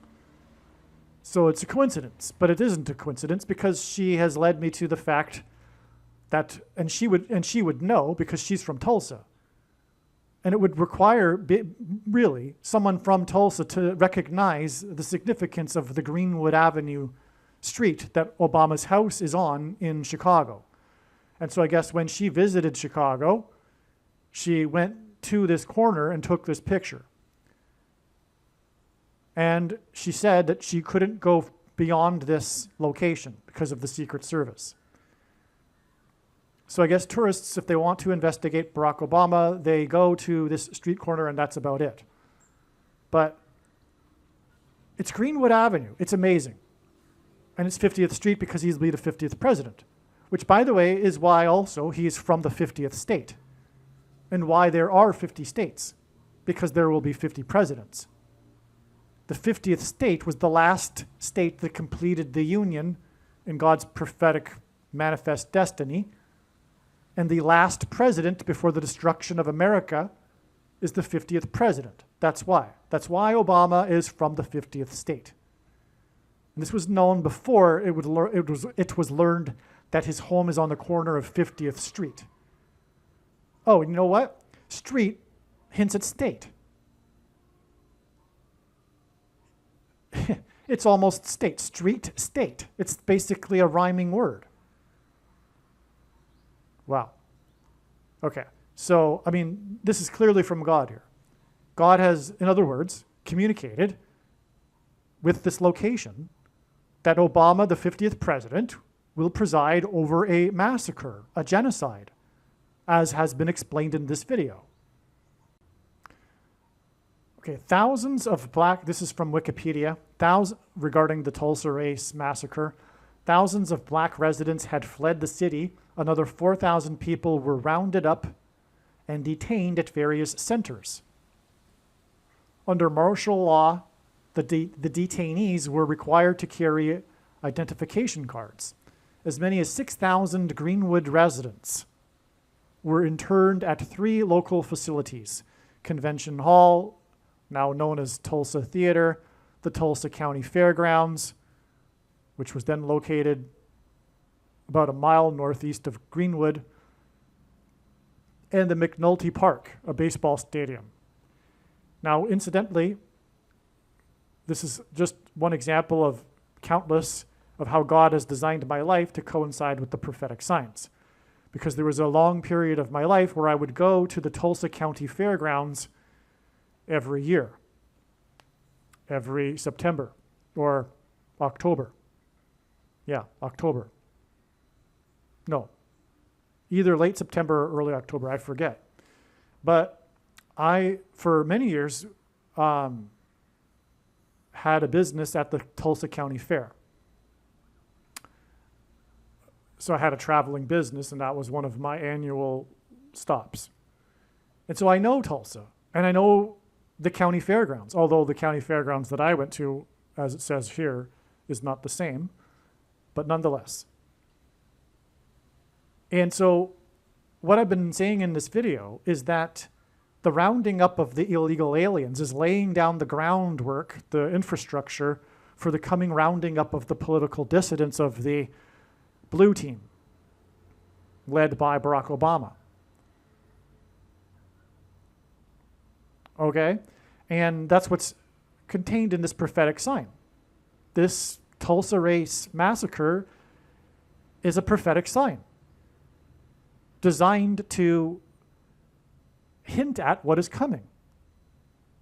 Speaker 1: So it's a coincidence, but it isn't a coincidence because she has led me to the fact that, and she would know because she's from Tulsa. And it would require really someone from Tulsa to recognize the significance of the Greenwood Avenue street that Obama's house is on in Chicago. And so I guess when she visited Chicago, she went to this corner and took this picture. And she said that she couldn't go beyond this location because of the Secret Service. So I guess tourists, if they want to investigate Barack Obama, they go to this street corner and that's about it. But it's Greenwood Avenue. It's amazing. And it's 50th Street because he's the 50th president, which, by the way, is why also he's from the 50th state and why there are 50 states, because there will be 50 presidents. The 50th state was the last state that completed the union in God's prophetic manifest destiny, and the last president before the destruction of America is the 50th president. That's why. That's why Obama is from the 50th state. And this was known before it was learned that his home is on the corner of 50th Street. Oh, and you know what? Street hints at state. It's almost state. Street, state. It's basically a rhyming word. Wow. Okay. So, I mean, this is clearly from God here. God has, in other words, communicated with this location that Obama, the 50th president, will preside over a massacre, a genocide, as has been explained in this video. Okay, thousands of this is from Wikipedia, regarding the Tulsa Race massacre, thousands of black residents had fled the city. Another 4,000 people were rounded up and detained at various centers. Under martial law, the detainees were required to carry identification cards. As many as 6,000 Greenwood residents were interned at 3 local facilities: Convention Hall, now known as Tulsa Theater, the Tulsa County Fairgrounds, which was then located about a mile northeast of Greenwood, and the McNulty Park, a baseball stadium. Now, incidentally, this is just one example of countless of how God has designed my life to coincide with the prophetic signs. Because there was a long period of my life where I would go to the Tulsa County Fairgrounds every year, every September or October. Yeah, October. No, either late September or early October, I forget. But I, for many years, had a business at the Tulsa County Fair. So I had a traveling business, and that was one of my annual stops. And so I know Tulsa, and I know the county fairgrounds, although the county fairgrounds that I went to, as it says here, is not the same, but nonetheless. And so what I've been saying in this video is that the rounding up of the illegal aliens is laying down the groundwork, the infrastructure, for the coming rounding up of the political dissidents of the blue team, led by Barack Obama. Okay? And that's what's contained in this prophetic sign. This Tulsa race massacre is a prophetic sign designed to hint at what is coming.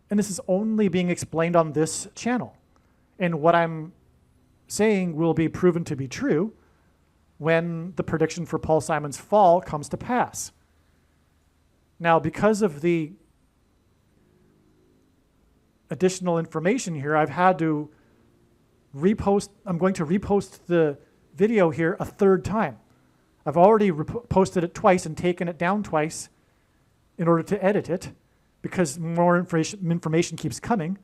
Speaker 1: And this is only being explained on this channel. And what I'm saying will be proven to be true when the prediction for Paul Simon's fall comes to pass. Now, because of the additional information here, I've had to I'm going to repost the video here a 3rd time. I've already posted it twice and taken it down twice in order to edit it, because more information keeps coming,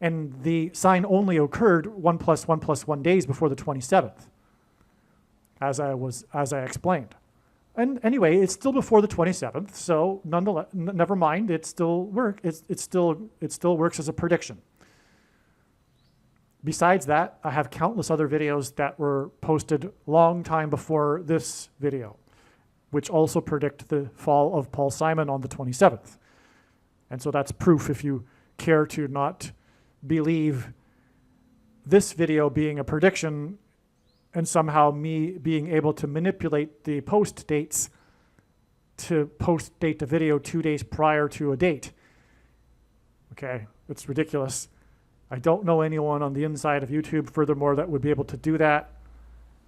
Speaker 1: and the sign only occurred 1 + 1 + 1 days before the 27th, as I explained. And anyway, it's still before the 27th, so nonetheless, never mind. It still works as a prediction. Besides that, I have countless other videos that were posted long time before this video, which also predict the fall of Paul Simon on the 27th. And so that's proof, if you care to not believe this video being a prediction and somehow me being able to manipulate the post dates to post date the video 2 days prior to a date. Okay, it's ridiculous. I don't know anyone on the inside of YouTube, furthermore, that would be able to do that,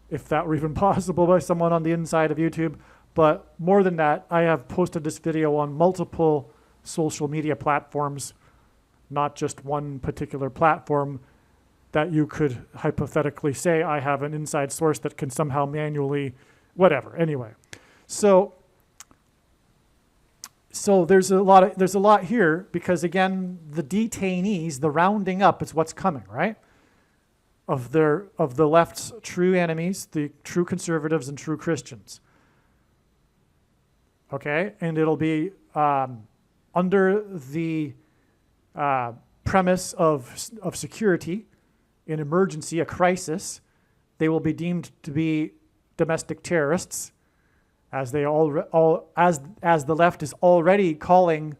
Speaker 1: if that were even possible by someone on the inside of YouTube. But more than that, I have posted this video on multiple social media platforms, not just one particular platform that you could hypothetically say I have an inside source that can somehow manually, whatever. Anyway, so there's a lot here, because again, the detainees, the rounding up is what's coming, right? Of the left's true enemies, the true conservatives and true Christians. Okay, and it'll be under the premise of security, an emergency, a crisis. They will be deemed to be domestic terrorists, as they as the left is already calling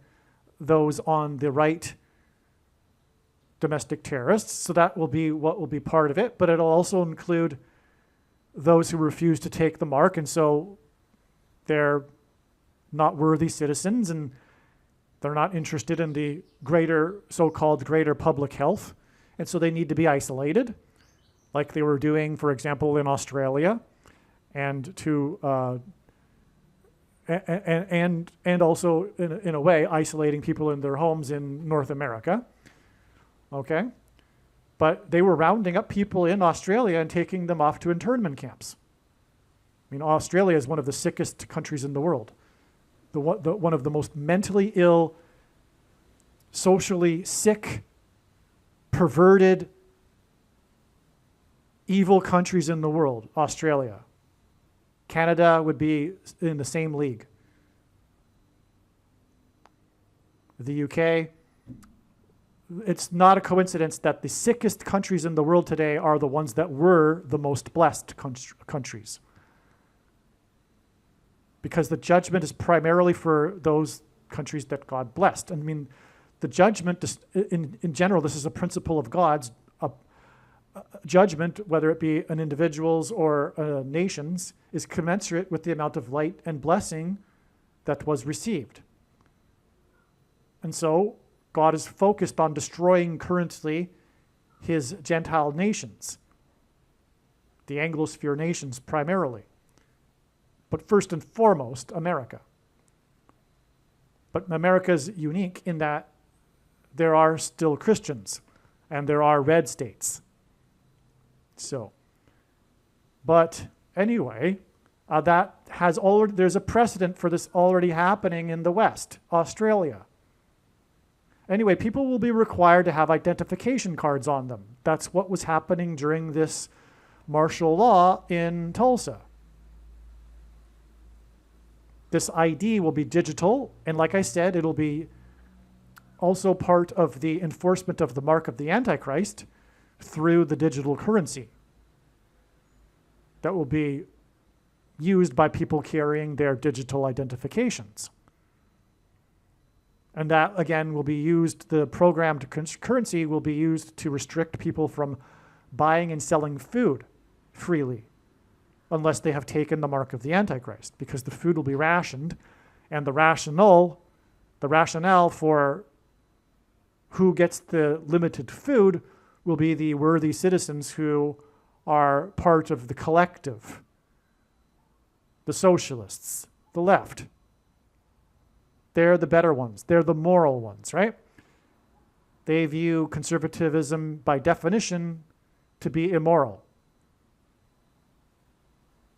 Speaker 1: those on the right domestic terrorists. So that will be what will be part of it, but it'll also include those who refuse to take the mark, and so they're not worthy citizens, and they're not interested in the so-called greater public health, and so they need to be isolated, like they were doing, for example, in Australia, and and also in a way isolating people in their homes in North America. Okay, But they were rounding up people in Australia and taking them off to internment camps. I mean, Australia is one of the sickest countries in the world. One of the most mentally ill, socially sick, perverted, evil countries in the world, Australia. Canada would be in the same league. The UK, it's not a coincidence that the sickest countries in the world today are the ones that were the most blessed countries. Because the judgment is primarily for those countries that God blessed. I mean, the judgment, in general, this is a principle of God's judgment, whether it be an individual's or nation's, is commensurate with the amount of light and blessing that was received. And so God is focused on destroying currently his Gentile nations, the Anglosphere nations primarily, but first and foremost, America. But America is unique in that there are still Christians and there are red states. So, but anyway, there's a precedent for this already happening in the West, Australia. Anyway, people will be required to have identification cards on them. That's what was happening during this martial law in Tulsa. This ID will be digital, and like I said, it'll be also part of the enforcement of the mark of the Antichrist through the digital currency that will be used by people carrying their digital identifications. And that, again, will be used, the programmed currency will be used to restrict people from buying and selling food freely, unless they have taken the mark of the Antichrist, because the food will be rationed, and the rationale for who gets the limited food will be the worthy citizens who are part of the collective, the socialists, the left. They're the better ones. They're the moral ones, right? They view conservatism by definition to be immoral.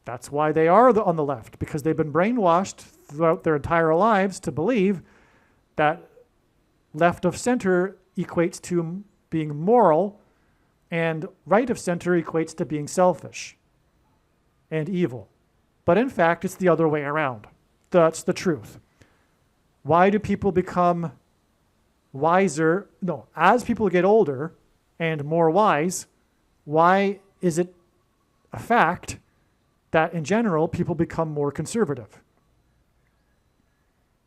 Speaker 1: That's why they are on the left, because they've been brainwashed throughout their entire lives to believe that left of center equates to being moral and right of center equates to being selfish and evil. But in fact, it's the other way around. That's the truth. Why do people become wiser? No, as people get older and more wise, why is it a fact that in general people become more conservative?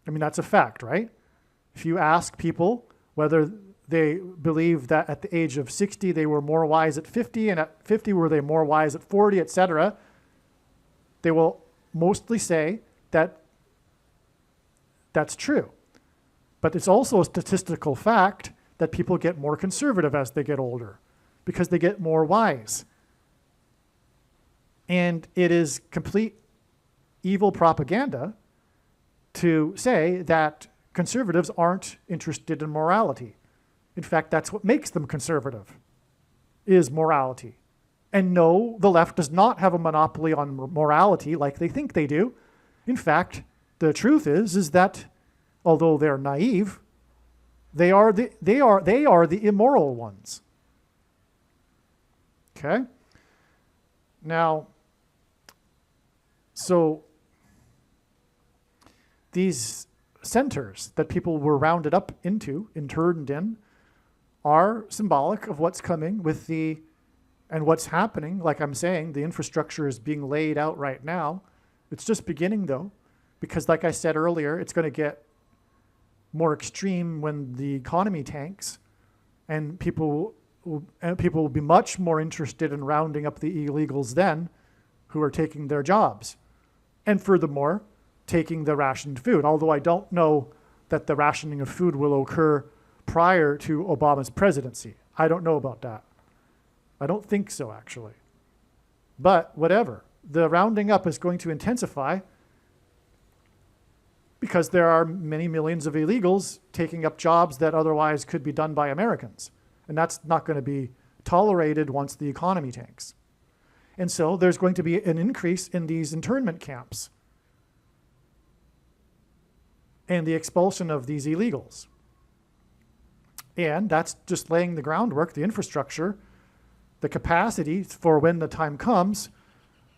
Speaker 1: I mean, that's a fact, right? If you ask people whether they believe that at the age of 60 they were more wise at 50, and at 50 were they more wise at 40, etc., they will mostly say that that's true. But it's also a statistical fact that people get more conservative as they get older because they get more wise. And it is complete evil propaganda to say that conservatives aren't interested in morality. In fact, that's what makes them conservative, is morality. And no, the left does not have a monopoly on morality like they think they do. In fact, the truth is that although they're naive, they are the immoral ones. Okay? Now, so these centers that people were rounded up into, interned in, are symbolic of what's coming and what's happening. Like I'm saying, the infrastructure is being laid out right now. It's just beginning though, because like I said earlier, it's going to get more extreme when the economy tanks, and people will be much more interested in rounding up the illegals then who are taking their jobs. And furthermore, taking the rationed food, although I don't know that the rationing of food will occur prior to Obama's presidency. I don't know about that. I don't think so, actually. But whatever. The rounding up is going to intensify because there are many millions of illegals taking up jobs that otherwise could be done by Americans. And that's not going to be tolerated once the economy tanks. And so there's going to be an increase in these internment camps and the expulsion of these illegals. And that's just laying the groundwork, the infrastructure, the capacity for when the time comes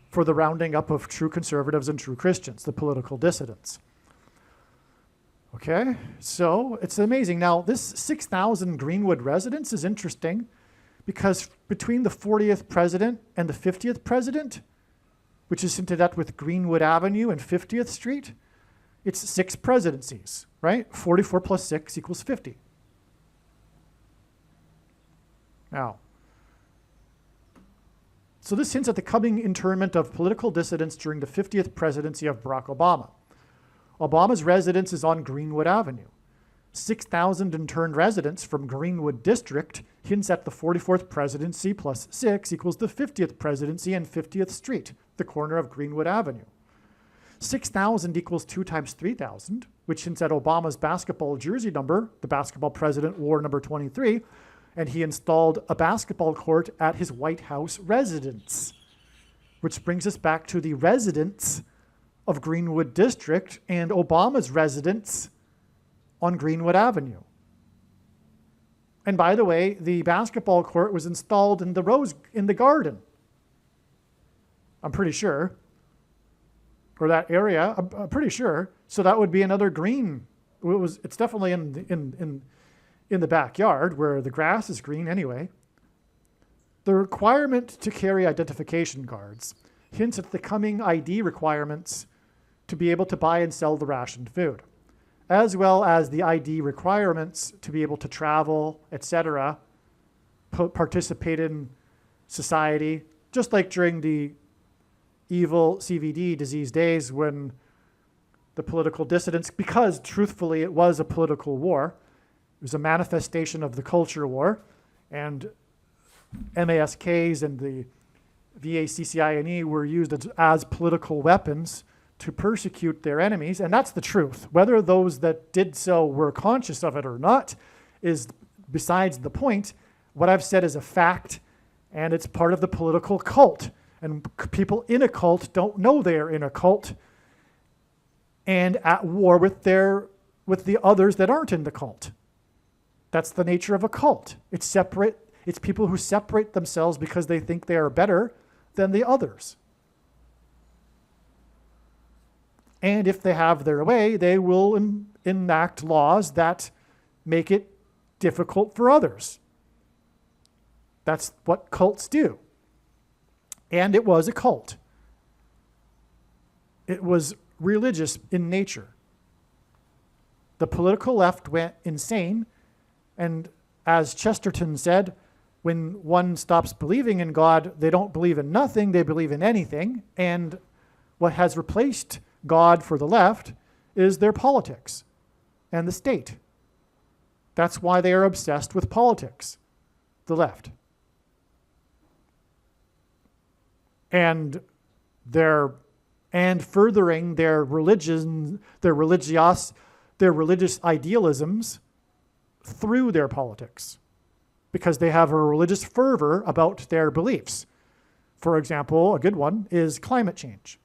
Speaker 1: for the rounding up of true conservatives and true Christians, the political dissidents. Okay, so it's amazing. Now, this 6,000 Greenwood residents is interesting because between the 40th president and the 50th president, which is hinted at with Greenwood Avenue and 50th Street, it's 6 presidencies, right? 44 plus 6 equals 50. Now, so this hints at the coming internment of political dissidents during the 50th presidency of Barack Obama. Obama's residence is on Greenwood Avenue. 6,000 interned residents from Greenwood District hints at the 44th presidency plus 6 equals the 50th presidency and 50th Street, the corner of Greenwood Avenue. 6,000 equals 2 times 3,000, which hints at Obama's basketball jersey number. The basketball president wore number 23, and he installed a basketball court at his White House residence, which brings us back to the residence of Greenwood District and Obama's residence on Greenwood Avenue. And by the way, the basketball court was installed in the garden. I'm pretty sure. Or that area, I'm pretty sure. So that would be another green. It's definitely in the backyard where the grass is green anyway. The requirement to carry identification cards hints at the coming ID requirements to be able to buy and sell the rationed food, as well as the ID requirements to be able to travel, etc., participate in society, just like during the evil CVD disease days when the political dissidents, because truthfully it was a political war, it was a manifestation of the culture war, and MASKs and the VACCINE were used as political weapons to persecute their enemies, and that's the truth. Whether those that did so were conscious of it or not is besides the point. What I've said is a fact, and it's part of the political cult. And people in a cult don't know they're in a cult and at war with the others that aren't in the cult. That's the nature of a cult. It's separate. It's people who separate themselves because they think they are better than the others. And if they have their way, they will enact laws that make it difficult for others. That's what cults do. And it was a cult. It was religious in nature. The political left went insane, and as Chesterton said, when one stops believing in God, they don't believe in nothing, they believe in anything. And what has replaced God for the left is their politics and the state. That's why they are obsessed with politics, the left. And furthering their religion, their religious idealisms through their politics, because they have a religious fervor about their beliefs. For example, a good one is climate change.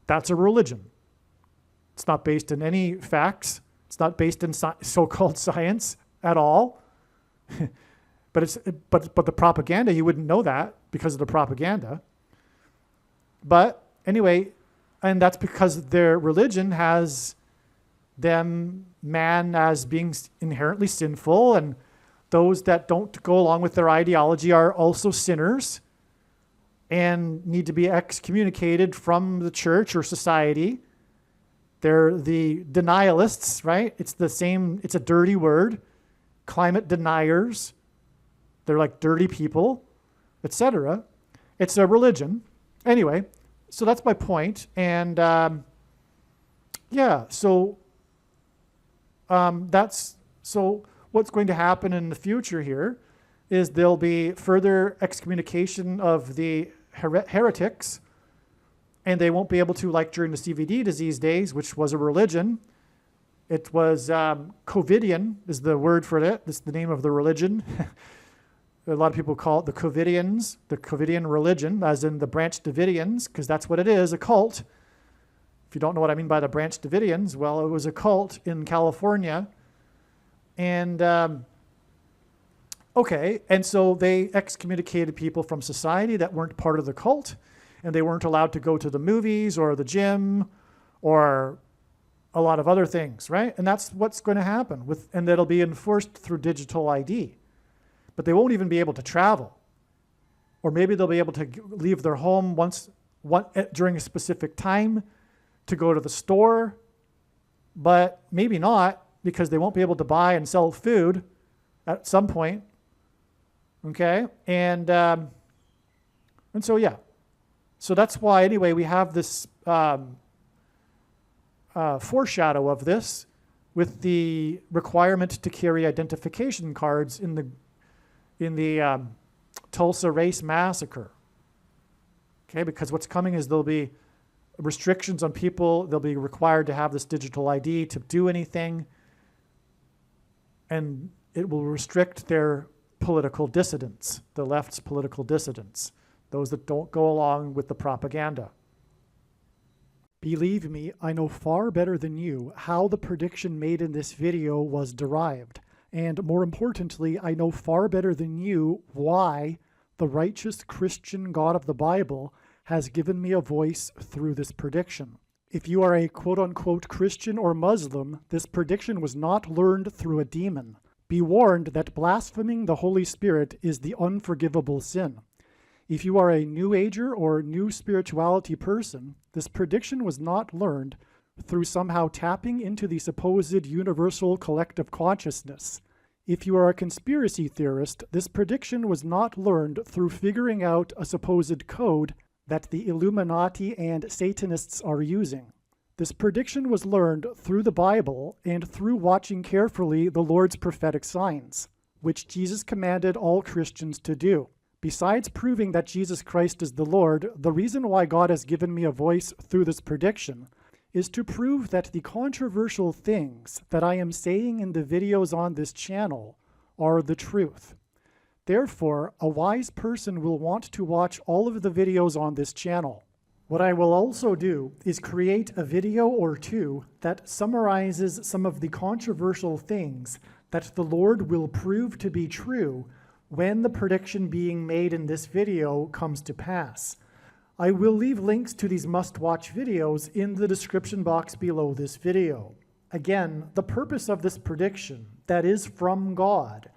Speaker 1: That's a religion. It's not based in any facts. It's not based in so-called science at all. but the propaganda, you wouldn't know that because of the propaganda. But anyway, and that's because their religion has man as being inherently sinful, and those that don't go along with their ideology are also sinners and need to be excommunicated from the church or society. They're the denialists, right? It's a dirty word. Climate deniers. They're like dirty people, etc. It's a religion. Anyway, so that's my point. And so what's going to happen in the future here is there'll be further excommunication of the heretics, and they won't be able to, like during the CVD disease days, which was a religion. It was Covidian is the word for it. It's the name of the religion. a lot of people call it the Covidians, the Covidian religion, as in the Branch Davidians, because that's what it is, a cult. If you don't know what I mean by the Branch Davidians, well, it was a cult in California. And, and so they excommunicated people from society that weren't part of the cult, and they weren't allowed to go to the movies or the gym or a lot of other things, right? And that's what's going to happen, and that'll be enforced through digital ID. But they won't even be able to travel. Or maybe they'll be able to leave their home during a specific time to go to the store, but maybe not, because they won't be able to buy and sell food at some point. Okay? And so, yeah. So that's why, anyway, we have this foreshadow of this with the requirement to carry identification cards in the Tulsa race massacre. Okay, because what's coming is there'll be restrictions on people. They'll be required to have this digital ID to do anything, and it will restrict their political dissidents, the left's political dissidents, those that don't go along with the propaganda. Believe me, I know far better than you how the prediction made in this video was derived. And more importantly, I know far better than you why the righteous Christian God of the Bible has given me a voice through this prediction. If you are a quote-unquote Christian or Muslim, this prediction was not learned through a demon. Be warned that blaspheming the Holy Spirit is the unforgivable sin. If you are a New Ager or New Spirituality person, this prediction was not learned through somehow tapping into the supposed universal collective consciousness. If you are a conspiracy theorist, this prediction was not learned through figuring out a supposed code that the Illuminati and Satanists are using. This prediction was learned through the Bible and through watching carefully the Lord's prophetic signs, which Jesus commanded all Christians to do. Besides proving that Jesus Christ is the Lord, the reason why God has given me a voice through this prediction is to prove that the controversial things that I am saying in the videos on this channel are the truth. Therefore, a wise person will want to watch all of the videos on this channel. What I will also do is create a video or two that summarizes some of the controversial things that the Lord will prove to be true when the prediction being made in this video comes to pass. I will leave links to these must-watch videos in the description box below this video. Again, the purpose of this prediction, that is from God,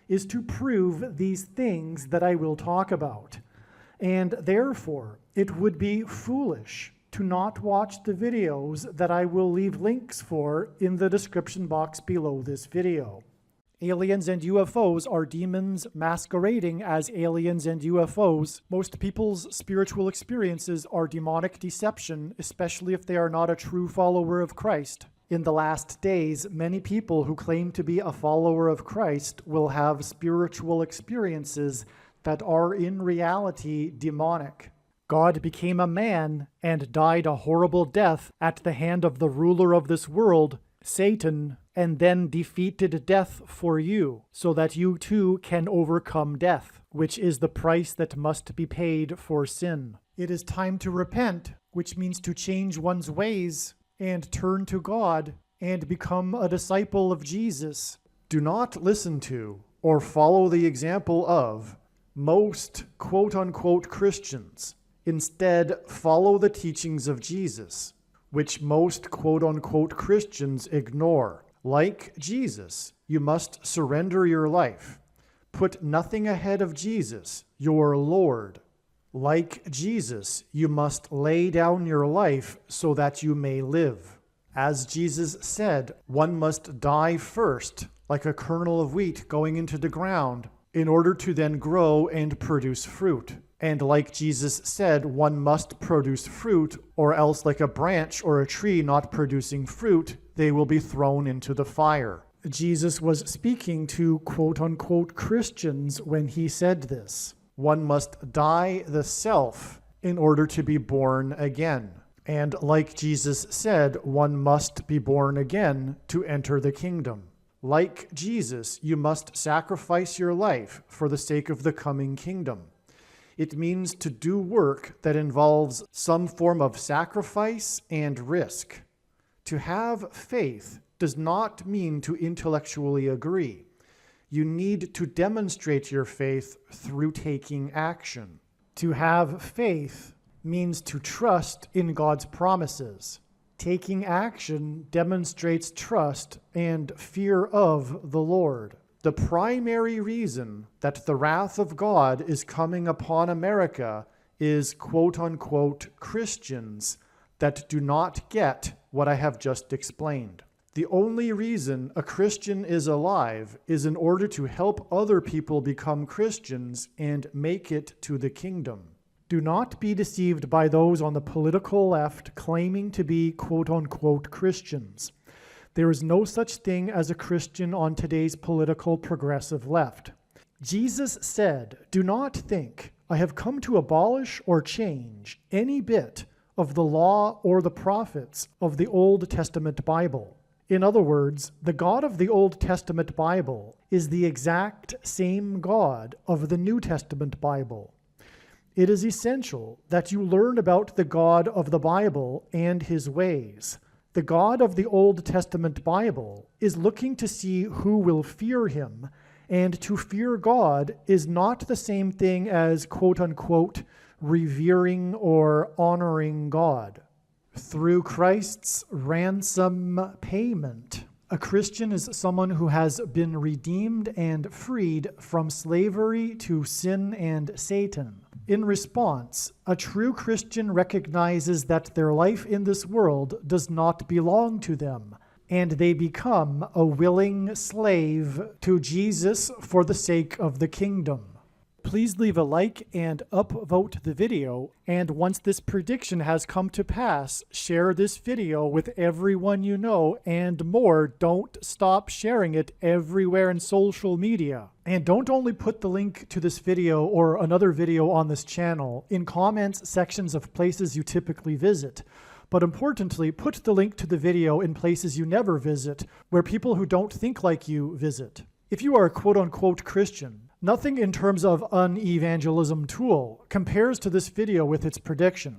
Speaker 1: is to prove these things that I will talk about. And therefore, it would be foolish to not watch the videos that I will leave links for in the description box below this video. Aliens and UFOs are demons masquerading as aliens and UFOs. Most people's spiritual experiences are demonic deception, especially if they are not a true follower of Christ. In the last days, many people who claim to be a follower of Christ will have spiritual experiences that are in reality demonic. God became a man and died a horrible death at the hand of the ruler of this world, Satan, and then defeated death for you, so that you too can overcome death, which is the price that must be paid for sin. It is time to repent, which means to change one's ways and turn to God and become a disciple of Jesus. Do not listen to or follow the example of most quote-unquote Christians. Instead, follow the teachings of Jesus, which most quote-unquote Christians ignore. Like Jesus, you must surrender your life. Put nothing ahead of Jesus, your Lord. Like Jesus, you must lay down your life so that you may live. As Jesus said, one must die first, like a kernel of wheat going into the ground, in order to then grow and produce fruit. And like Jesus said, one must produce fruit, or else like a branch or a tree not producing fruit, they will be thrown into the fire. Jesus was speaking to quote-unquote Christians when he said this. One must die the self in order to be born again. And like Jesus said, one must be born again to enter the kingdom. Like Jesus, you must sacrifice your life for the sake of the coming kingdom. It means to do work that involves some form of sacrifice and risk. To have faith does not mean to intellectually agree. You need to demonstrate your faith through taking action. To have faith means to trust in God's promises. Taking action demonstrates trust and fear of the Lord. The primary reason that the wrath of God is coming upon America is quote-unquote Christians that do not get what I have just explained. The only reason a Christian is alive is in order to help other people become Christians and make it to the kingdom. Do not be deceived by those on the political left claiming to be quote-unquote Christians. There is no such thing as a Christian on today's political progressive left. Jesus said, "Do not think I have come to abolish or change any bit of the law or the prophets of the Old Testament Bible." In other words, the God of the Old Testament Bible is the exact same God of the New Testament Bible. It is essential that you learn about the God of the Bible and his ways. The God of the Old Testament Bible is looking to see who will fear him, and to fear God is not the same thing as quote-unquote revering or honoring God. Through Christ's ransom payment, a Christian is someone who has been redeemed and freed from slavery to sin and Satan. In response, a true Christian recognizes that their life in this world does not belong to them, and they become a willing slave to Jesus for the sake of the kingdom. Please leave a like and upvote the video, and once this prediction has come to pass, share this video with everyone you know, and more, don't stop sharing it everywhere in social media. And don't only put the link to this video or another video on this channel in comments sections of places you typically visit, but importantly, put the link to the video in places you never visit, where people who don't think like you visit. If you are a quote-unquote Christian, nothing in terms of an evangelism tool compares to this video with its prediction.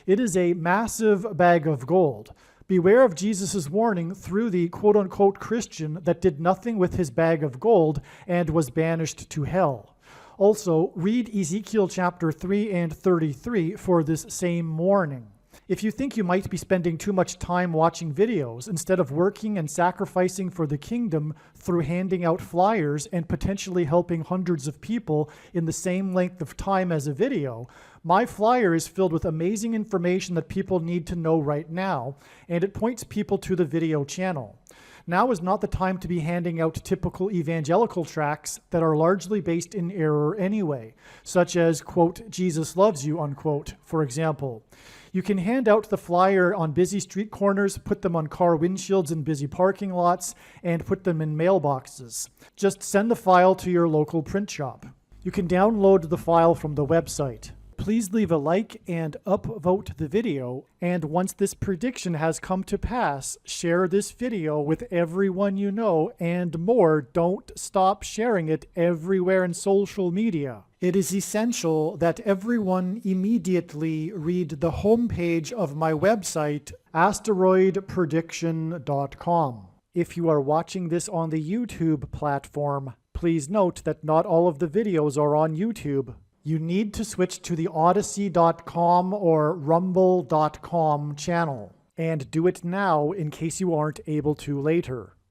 Speaker 1: It is a massive bag of gold. Beware of Jesus' warning through the quote-unquote Christian that did nothing with his bag of gold and was banished to hell. Also, read Ezekiel chapter 3 and 33 for this same warning. If you think you might be spending too much time watching videos instead of working and sacrificing for the kingdom through handing out flyers and potentially helping hundreds of people in the same length of time as a video, my flyer is filled with amazing information that people need to know right now, and it points people to the video channel. Now is not the time to be handing out typical evangelical tracts that are largely based in error anyway, such as, quote, Jesus loves you, unquote, for example. You can hand out the flyer on busy street corners, put them on car windshields in busy parking lots, and put them in mailboxes. Just send the file to your local print shop. You can download the file from the website. Please leave a like and upvote the video, and once this prediction has come to pass, share this video with everyone you know, and more, don't stop sharing it everywhere in social media. It is essential that everyone immediately read the homepage of my website, asteroidprediction.com. If you are watching this on the YouTube platform, please note that not all of the videos are on YouTube. You need to switch to the Odyssey.com or Rumble.com channel, and do it now in case you aren't able to later.